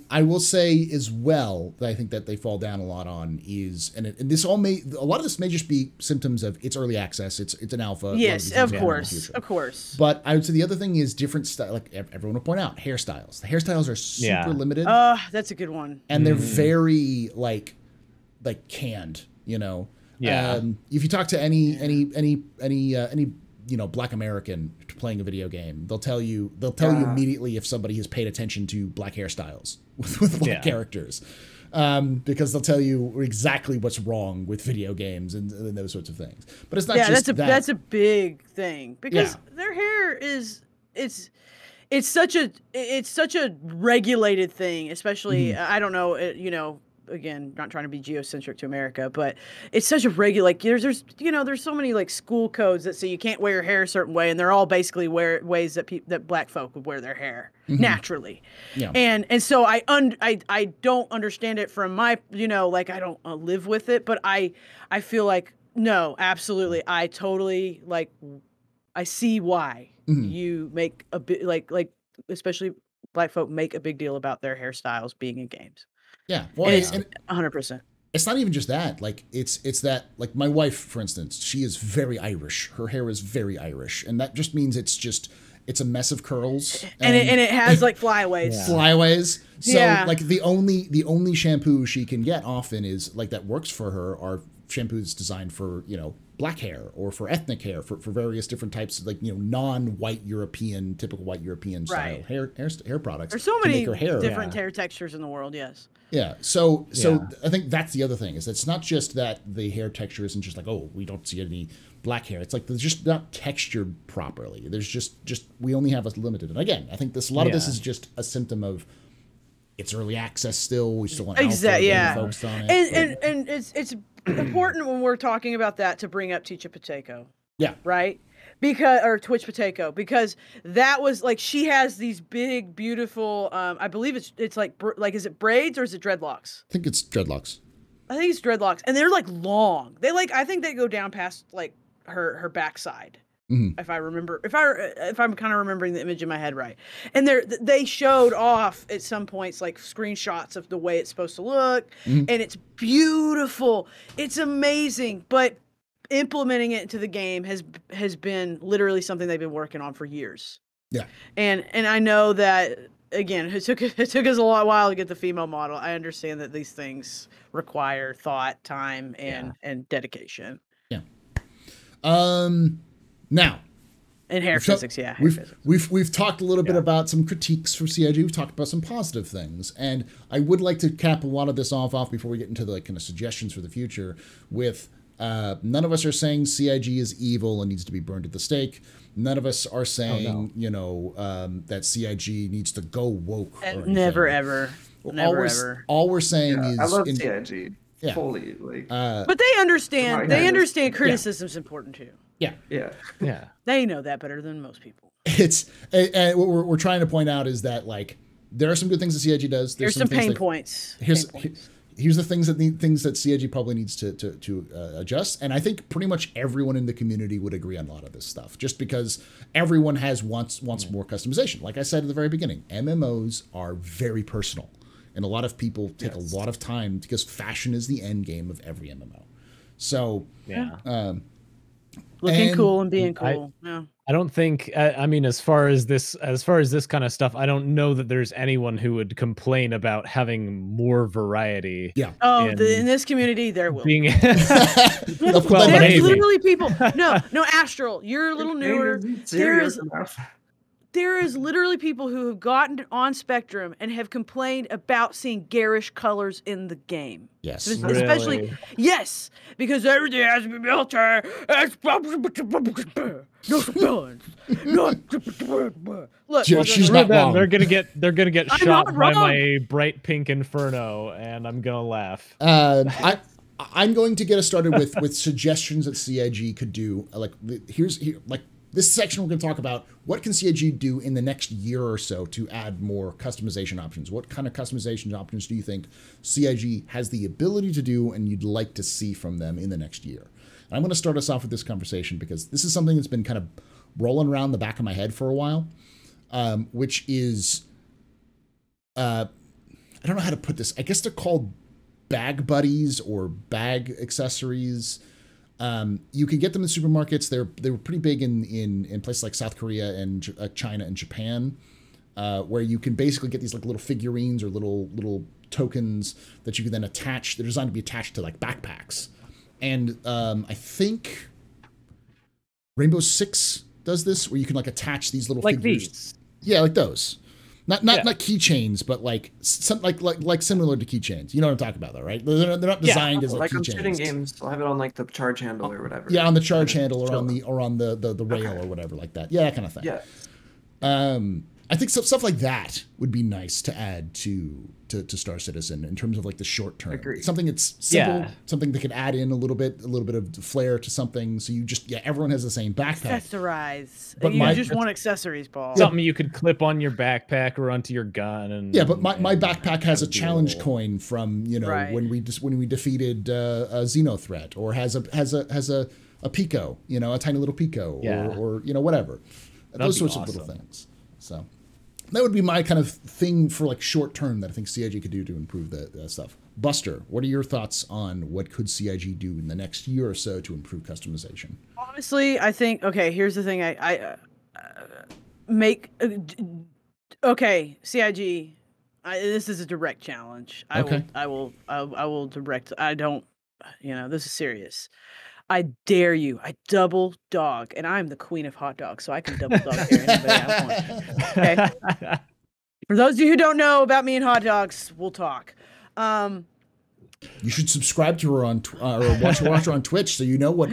I will say as well that I think that they fall down a lot on is, and this all may, a lot of this may just be symptoms of it's early access, it's an alpha. A lot of Yes, these things of will come out in the course, future. of course. But I would say the other thing is different style. Like everyone will point out, hairstyles. The hairstyles are super Yeah. limited, That's a good one. and they're very like canned. You know, Yeah. if you talk to any Black American playing a video game, they'll tell you immediately if somebody has paid attention to black hairstyles with black characters, because they'll tell you exactly what's wrong with video games and those sorts of things. But it's not just that's a big thing because their hair is it's such a regulated thing, especially I don't know, again, not trying to be geocentric to America, but it's such a there's so many like school codes that say you can't wear your hair a certain way, and they're all basically ways that black folk would wear their hair naturally. Yeah. And so I don't understand it from my, like I don't live with it, but I feel like no, absolutely, I totally like I see why you make a bit like especially black folk make a big deal about their hairstyles being in games. Yeah, well, And 100%. It's not even just that. Like it's that, like my wife, for instance, she is very Irish. Her hair is very Irish, and that just means it's a mess of curls And it has like flyaways. flyaways. So Yeah. like the only shampoo she can get often is like that works for her are shampoos designed for black hair or for ethnic hair for various different types of non-white European, typical white European style Right. hair products. There's so to many make her hair. different hair textures in the world. Yes. Yeah. So I think that's the other thing is it's not just that the hair texture isn't just like, oh, we don't see any black hair. It's like there's just not textured properly. There's just we only have a limited. And again, I think a lot of this is just a symptom of it's early access still. We still want Exactly. Yeah. focused on it. And it's important when we're talking about that to bring up Teacher Pateko. Yeah. Right? Or Twitch Pateko, because that was like she has these big, beautiful. I believe it's like is it braids or is it dreadlocks? I think it's dreadlocks. I think it's dreadlocks, and they're like long. I think they go down past like her backside. If I remember, if I'm kind of remembering the image in my head right, and they showed off at some points like screenshots of the way it's supposed to look, and it's beautiful, it's amazing, but implementing it into the game has been literally something they've been working on for years. Yeah. And I know that, again, it took us a while to get the female model. I understand that these things require thought, time, and dedication. Yeah. Now. And hair physics, yeah. We've talked a little bit about some critiques from CIG. We've talked about some positive things, and I would like to cap a lot of this off before we get into the like kind of suggestions for the future. With none of us are saying CIG is evil and needs to be burned at the stake. None of us are saying that CIG needs to go woke. Never ever. All we're saying is I love CIG fully. Like, but they understand. They understand criticism's important too. Yeah. They know that better than most people. And what we're trying to point out is that like there are some good things that CIG does. Here's some pain points. Here's the things that CIG probably needs to adjust. And I think pretty much everyone in the community would agree on a lot of this stuff, just because everyone wants more customization. Like I said at the very beginning, MMOs are very personal, and a lot of people take a lot of time because fashion is the end game of every MMO. So looking cool and being cool. I don't think. I mean, as far as this kind of stuff, I don't know that there's anyone who would complain about having more variety. Yeah. Oh, in this community, there will. Being there's literally people. No, Astral, you're a little newer. There is literally people who have gotten on Spectrum and have complained about seeing garish colors in the game. Yes. Especially, yes, because everything has to be military. No surveillance. Look, she's not wrong. They're gonna get shot by my bright pink inferno, and I'm gonna laugh. I'm going to get us started with suggestions that CIG could do. This section we're going to talk about what can CIG do in the next year or so to add more customization options. What kind of customization options do you think CIG has the ability to do and you'd like to see from them in the next year? And I'm going to start us off with this conversation because this is something that's been kind of rolling around the back of my head for a while, which is, I don't know how to put this. I guess they're called bag buddies or bag accessories. You can get them in supermarkets. They were pretty big in places like South Korea and China and Japan, where you can basically get these like little figurines or little tokens that you can then attach. They're designed to be attached to like backpacks. And I think Rainbow Six does this, where you can like attach these little figures. These. Yeah, like those. Not keychains, but like similar to keychains. You know what I'm talking about, though, right? They're not designed as like keychains. On shooting games, they'll have it on like the charge handle or whatever. Yeah, on the charge handle or on the rail or whatever like that. Yeah, that kind of thing. Yeah. I think stuff like that would be nice to add to Star Citizen in terms of like the short term. Agreed. Something that's simple, something that could add in a little bit of flair to something. So you just everyone has the same backpack. Accessorize. But you just want accessories, Paul. Something you could clip on your backpack or onto your gun. And but my backpack has a challenge coin from when we defeated a Xenothreat, or has a Pico, a tiny little Pico, or whatever. Those sorts of little things. So that would be my kind of thing for like short term that I think CIG could do to improve the stuff. Buster, what are your thoughts on what could CIG do in the next year or so to improve customization? Honestly, I think here's the thing. CIG. This is a direct challenge. I will direct. I don't. This is serious. I dare you. I double dog, and I'm the queen of hot dogs, so I can double dog dare anybody I want. Okay. For those of you who don't know about me and hot dogs, we'll talk. You should subscribe to her on or watch her on Twitch so you know why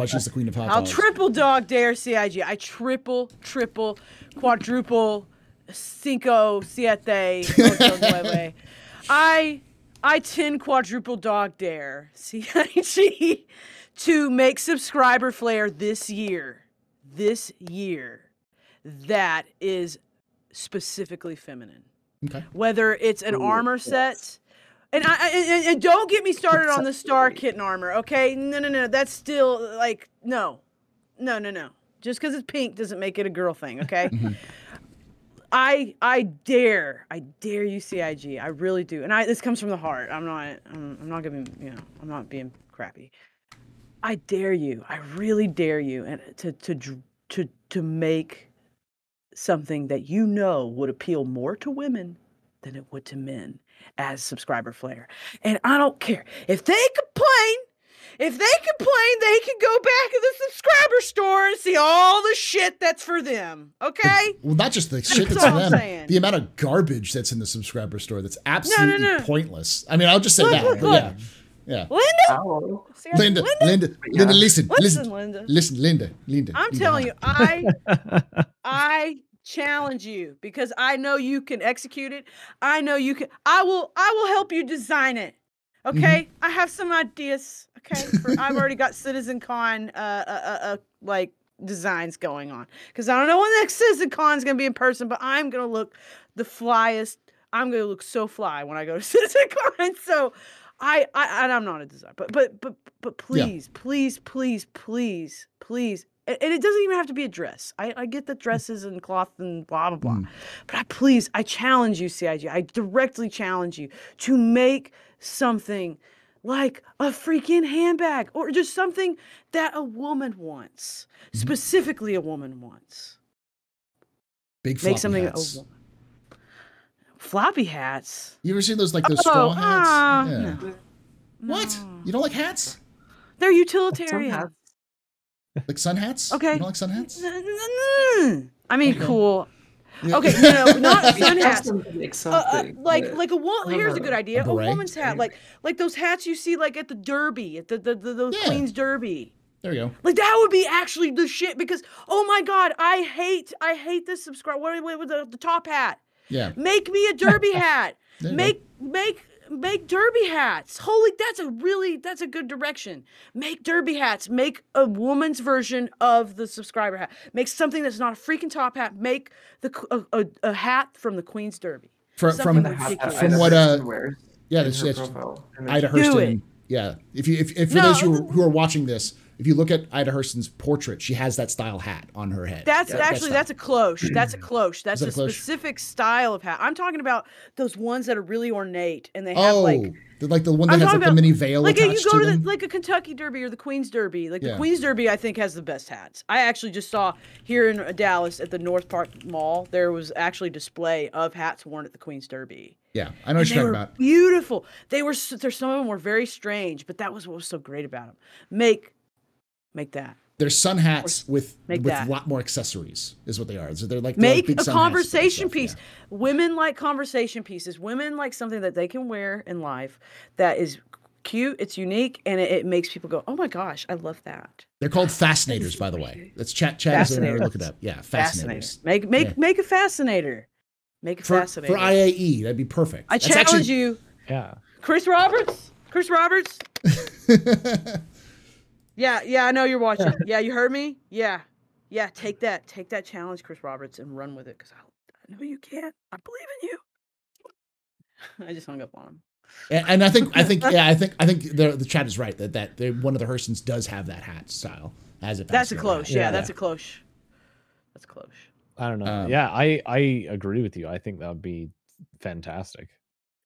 she's the queen of hot dogs. I'll triple dog dare CIG. I triple, quadruple, cinco, siete, ocho, nueve. I 10 quadruple dog dare CIG to make subscriber flair this year that is specifically feminine. Okay. Whether it's an armor set, and don't get me started on the Star Kitten armor, okay? No. That's still like no. Just because it's pink doesn't make it a girl thing, okay? I dare you, CIG. I really do, and this comes from the heart. I'm not gonna, I'm not being crappy. I dare you. I really dare you, and to make something that you know would appeal more to women than it would to men as subscriber flair. And I don't care if they complain. If they complain, they can go back to the subscriber store and see all the shit that's for them. Okay? Well, not just the shit that's all for I'm them. saying. The amount of garbage that's in the subscriber store that's absolutely no. pointless. I mean, I'll just say Look, that. look, But look. yeah. Yeah. Linda, Ow. See, Linda, listen, Listen, Linda. Linda. I'm telling you, I challenge you because I know you can execute it. I know you can. I will help you design it. Okay, I have some ideas. Okay, I've already got CitizenCon like designs going on because I don't know when the next CitizenCon is gonna be in person, but I'm gonna look the flyest. I'm gonna look so fly when I go to CitizenCon. So I'm not a designer, but please, please. And it doesn't even have to be a dress. I get the dresses and cloth and blah, blah, blah. But I challenge you, CIG. I directly challenge you to make something like a freaking handbag or just something that a woman wants. Specifically a woman wants. Big floppy Make something hats. Floppy hats? You ever seen those like those straw hats? Yeah. No. What? You don't like hats? They're Some utilitarian. hats. Like sun hats? Okay. You don't like sun hats? I mean, Okay. cool. Yeah. Okay, no, not We sun have hats. some to make something, Like but a woman. Here's a good idea. A A beret? woman's hat, like those hats you see like at the Derby, at the Yeah. Queen's Derby. There you go. Like that would be actually the shit because oh my god, I hate this subscribe. What with the top hat? Yeah. Make me a Derby hat. There you Make Derby hats. Holy, that's a good direction. Make Derby hats. Make a woman's version of the subscriber hat. Make something that's not a freaking top hat. Make a hat from the Queen's Derby. From Something the hat ridiculous. that From Ida what, Hurston wears yeah, in this her is profile image. Ida Do Hurston. it. Yeah. If for No, those who are watching this, if you look at Ida Hurston's portrait, she has that style hat on her head. That's That actually style. that's a cloche. That's a cloche. That's that a a cloche? specific style of hat. I'm talking about those ones that are really ornate and they have like the one that I'm has talking like the mini veil like attached you go to to them. like a Kentucky Derby or the Queen's Derby. Like Yeah. the Queen's Derby, I think has the best hats. I actually just saw here in Dallas at the North Park Mall there was actually a display of hats worn at the Queen's Derby. Yeah, I know what They you're were talking about. beautiful. Some of them were very strange, but that was what was so great about them. Make that. There's sun hats with Make a that. lot more accessories, is what they are. So they're like Make big a sun hats and conversation stuff, piece. yeah. Women like conversation pieces. Women like something that they can wear in life that is cute, it's unique, and it makes people go, "Oh my gosh, I love that." They're called fascinators, by the way. That's chat is in there. Look it up. Yeah, fascinators. Make a fascinator. Make a fascinator. For IAE, that'd be perfect. I That's challenge you, Yeah. Chris Roberts. Yeah, I know you're watching. Yeah, you heard me. Yeah, take that challenge, Chris Roberts, and run with it because I know you can. I believe in you. I just hung up on him. And I think the chat is right that one of the Hurstons does have that hat style as a That's a fascinator cloche. hat. Yeah, that's a cloche. That's a cloche. I don't know. Yeah, I agree with you. I think that would be fantastic.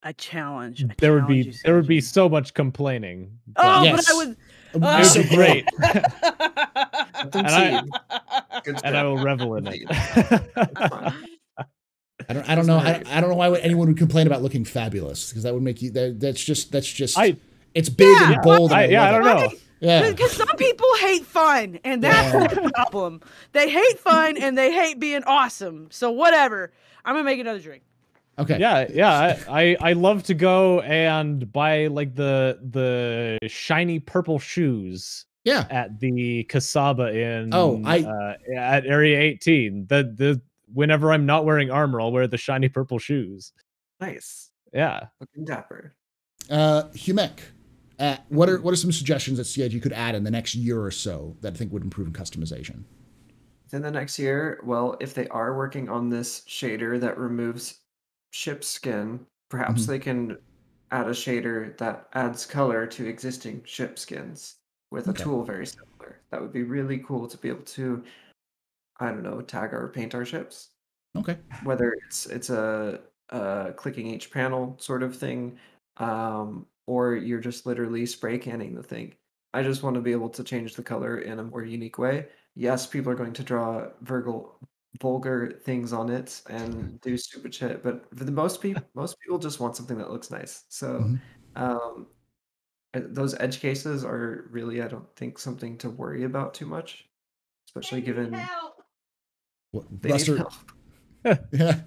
I challenge. There would be so much complaining. Oh, Yes. but I would. It would be great. Concede. Good And I stuff. will revel in it. That's fine. I don't know. I don't know why anyone would complain about looking fabulous because that would make you. That's just. It's big and bold. And I love don't it. know. Yeah. Because some people hate fun, and that's the problem. They hate fun and they hate being awesome. So whatever. I'm gonna make another drink. Okay. Yeah. I love to go and buy like the shiny purple shoes. Yeah. At the Casaba in at Area 18. The whenever I'm not wearing armor, I'll wear the shiny purple shoes. Nice. Yeah. Looking dapper. Humech. What are some suggestions that CIG could add in the next year or so that I think would improve in customization? Within the next year, well, if they are working on this shader that removes ship skin, perhaps they can add a shader that adds color to existing ship skins with a tool very similar. That would be really cool to be able to, I don't know, tag or paint our ships. Okay. Whether it's a clicking each panel sort of thing, or you're just literally spray canning the thing. I just want to be able to change the color in a more unique way. Yes, people are going to draw vulgar things on it and do stupid shit, but for the most people just want something that looks nice. So, Mhm. um, those edge cases are really, I don't think, something to worry about too much, especially given What, they need Buster? help. Yeah.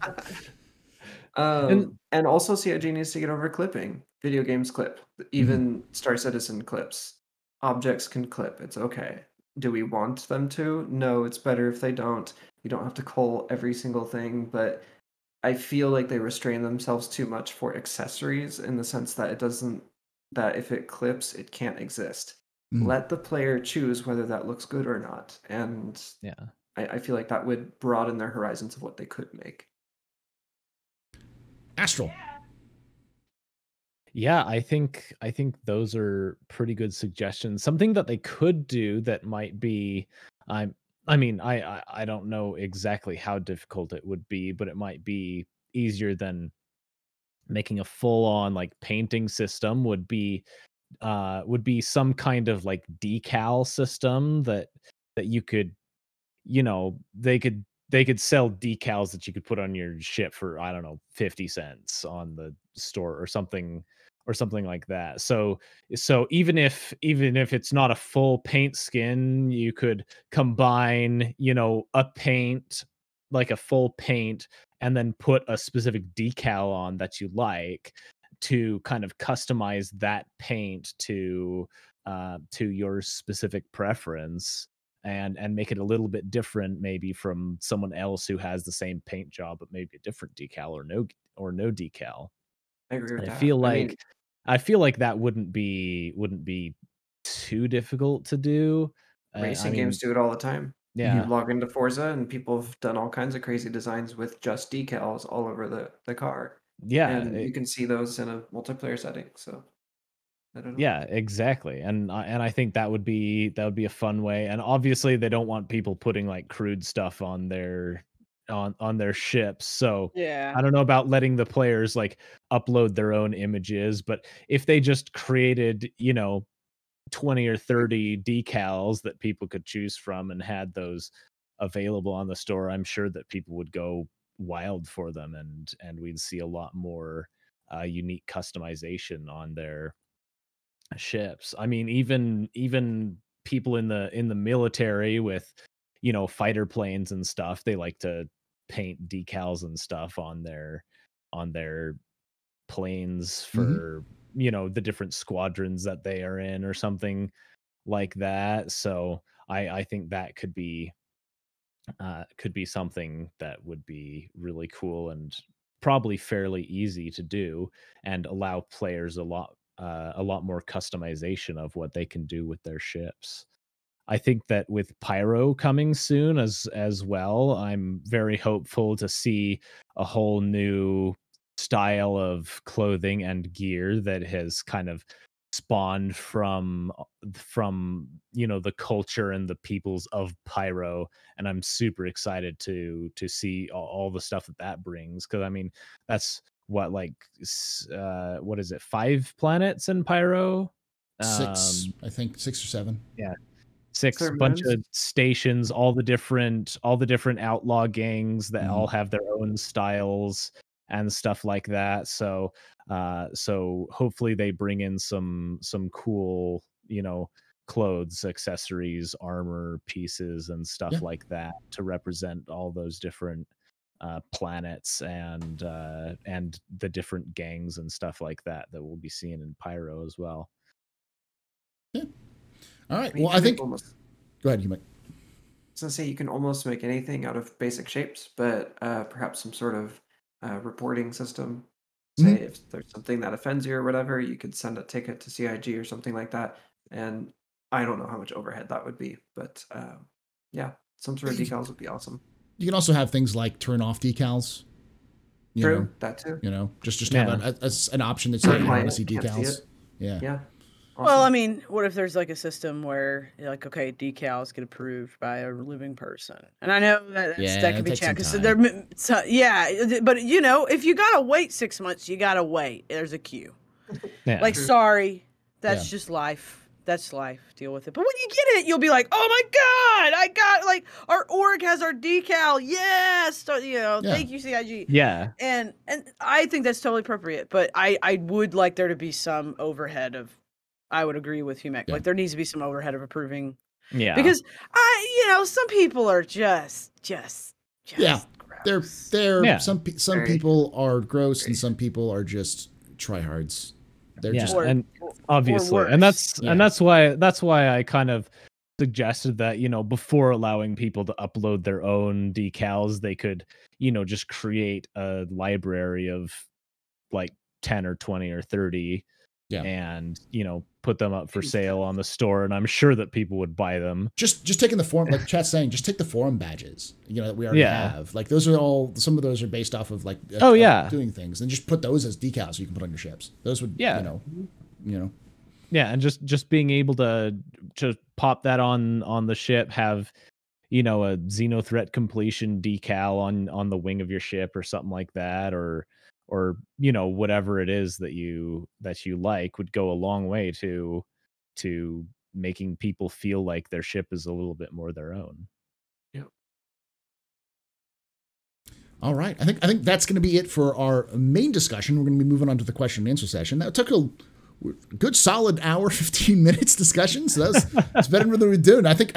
And And also CIG needs to get over clipping. Video games clip. Even Star Citizen clips. Objects can clip. It's okay. Do we want them to? No, it's better if they don't. You don't have to cull every single thing, but I feel like they restrain themselves too much for accessories in the sense that that if it clips, it can't exist. Mm. Let the player choose whether that looks good or not. And yeah. I feel like that would broaden their horizons of what they could make. Astral. Yeah, I think those are pretty good suggestions. Something that they could do that might be I'm I mean, I don't know exactly how difficult it would be, but it might be easier than making a full on like painting system would be some kind of like decal system that you could, they could sell decals that you could put on your ship for, I don't know, 50 cents on the store or something like that. So even if it's not a full paint skin, you could combine, a paint, like a full paint, and then put a specific decal on that you like to kind of customize that paint to your specific preference and make it a little bit different maybe from someone else who has the same paint job but maybe a different decal or no decal. I agree with And that. I mean, I feel like that wouldn't be too difficult to do. I racing games mean, do it all the time. You yeah. log into Forza and people have done all kinds of crazy designs with just decals all over the car. Yeah, And you can see those in a multiplayer setting. So I don't know. yeah, exactly. And I think that would be a fun way. And obviously they don't want people putting like crude stuff on their ships. So Yeah. I don't know about letting the players like upload their own images, but if they just created, 20 or 30 decals that people could choose from and had those available on the store, I'm sure that people would go wild for them and we'd see a lot more unique customization on their ships. I mean, even people in the military with, fighter planes and stuff, they like to paint decals and stuff on their planes Mhm. for, the different squadrons that they are in or something like that. So I think that could be something that would be really cool and probably fairly easy to do and allow players a lot more customization of what they can do with their ships. I think that with Pyro coming soon as well, I'm very hopeful to see a whole new style of clothing and gear that has kind of spawned from the culture and the peoples of Pyro, and I'm super excited to see all the stuff that brings, because I mean that's what, like, what is it, 5 planets in Pyro? Six, um I think 6 or 7. yeah, Is 6 there bunch moons? of stations, all the different outlaw gangs that all Mhm. have their own styles and stuff like that. So hopefully they bring in some cool, clothes, accessories, armor pieces, and Yeah. stuff like that to represent all those different planets and the different gangs and stuff like that that we'll be seeing in Pyro as well. Yeah. All right. I mean, you Well, I can make think. almost. Go ahead. You might. I was gonna say you can almost make anything out of basic shapes, but perhaps some sort of reporting system. Say Mhm. if there's something that offends you or whatever, you could send a ticket to CIG or something like that. And I don't know how much overhead that would be, but yeah, some sort of decals would be awesome. You can also have things like turn off decals. You know. True, that too. Just have Yeah. as an option that For say a you want to see client can't see decals. it. Yeah. Yeah, Well, I awesome. mean, what if there's like a system where you're like, okay, decals get approved by a living person, and I know that Yeah. can It be takes some checked. So time. yeah, but if you gotta wait 6 months, you gotta wait. There's a queue. Yeah. Like, True. sorry, Yeah. that's just life. That's life. Deal with it. But when you get it, you'll be like, oh my God, I got, like, our org has our decal. Yes. So, you know, thank you, CIG. Yeah. And I think that's totally appropriate. But I would like there to be some overhead of, I would agree with Humech. Yeah. Like, there needs to be some overhead of approving. Yeah. Because, some people are just yeah. gross. They're some people are gross and some people are just tryhards. They're just and obviously, and that's why I kind of suggested that, you know, before allowing people to upload their own decals, they could, you know, just create a library of like 10 or 20 or 30 and, you know, put them up for sale on the store, and I'm sure that people would buy them. Just taking the forum, like chat's saying, just take the forum badges, you know, that we already have. Like those are all, some of those are based off of like doing things, and just put those as decals so you can put on your ships. Those would you know. Yeah, and just being able to pop that on the ship, have, you know, a Xeno threat completion decal on the wing of your ship or something like that, or you know, whatever it is that you like, would go a long way to making people feel like their ship is a little bit more their own. Yep. All right, I think that's going to be it for our main discussion. We're going to be moving on to the question and answer session. That took a good solid hour, 15 minutes discussion. So that's better than we're doing. I think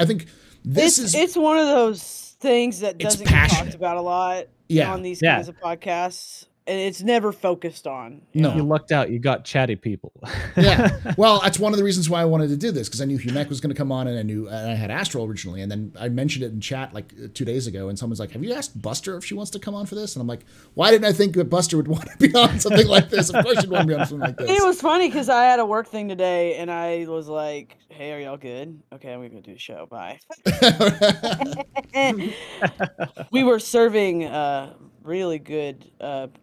it's one of those things that doesn't get talked about a lot on these kinds of podcasts. And it's never focused on. You lucked out. You got chatty people. Yeah. Well, that's one of the reasons why I wanted to do this, because I knew Humech was going to come on, and I had Astral originally, and then I mentioned it in chat like 2 days ago, and someone's like, "Have you asked Buster if she wants to come on for this?" And I'm like, "Why didn't I think that Buster would want to be on something like this? Of course, you'd want to be on something like this." It was funny because I had a work thing today, and I was like, "Hey, are y'all good? Okay, I'm gonna go do a show. Bye." We were serving really good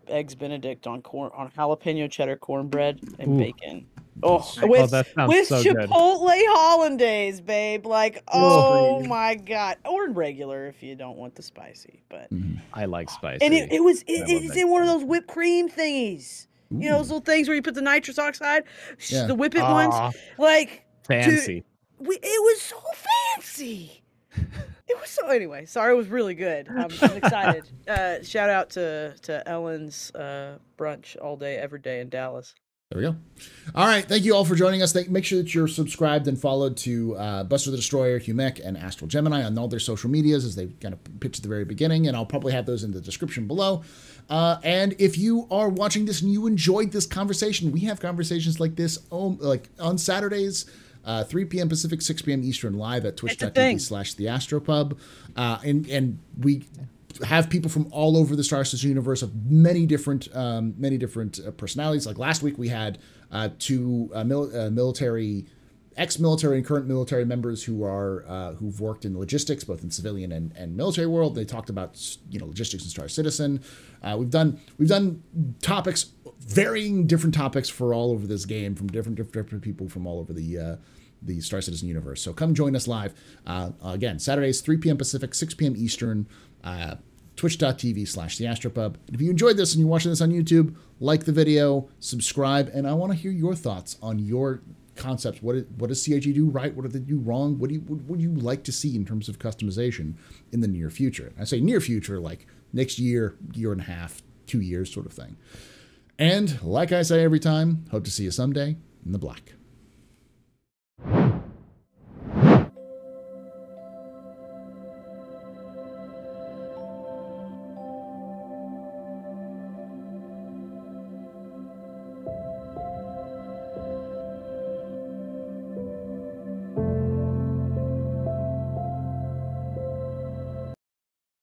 eggs Benedict on jalapeno cheddar cornbread and bacon. With so Chipotle good. Hollandaise, babe. Like, oh my God. Or regular if you don't want the spicy, but I like spicy. And it's in one of those whipped cream thingies. Ooh. You know, those little things where you put the nitrous oxide, the whip it ones. Like, fancy. Dude, it was so fancy. It was so, anyway, sorry, it was really good. I'm excited. Shout out to Ellen's brunch all day, every day in Dallas. There we go. All right. Thank you all for joining us. Make sure that you're subscribed and followed to Buster the Destroyer, Humech, and Astral Gemini on all their social medias, as they kind of pitched at the very beginning, and I'll probably have those in the description below. And if you are watching this and you enjoyed this conversation, we have conversations like this like on Saturdays, 3 p.m. Pacific, 6 p.m. Eastern, live at twitch.tv/theastropub. And we have people from all over the Star Citizen universe of many different personalities. Like last week, we had 2 military, ex-military and current military members who've worked in logistics, both in civilian and military world. They talked about, you know, logistics in Star Citizen. We've done topics, varying different topics for all over this game, from different people from all over the Star Citizen universe. So come join us live. Again, Saturdays, 3 p.m. Pacific, 6 p.m. Eastern, twitch.tv/theastropub. If you enjoyed this and you're watching this on YouTube, like the video, subscribe, and I want to hear your thoughts on your concepts. What does CIG do right? What do they do wrong? What would you like to see in terms of customization in the near future? I say near future, like next year and a half, 2 years sort of thing. And like I say every time, hope to see you someday in the black.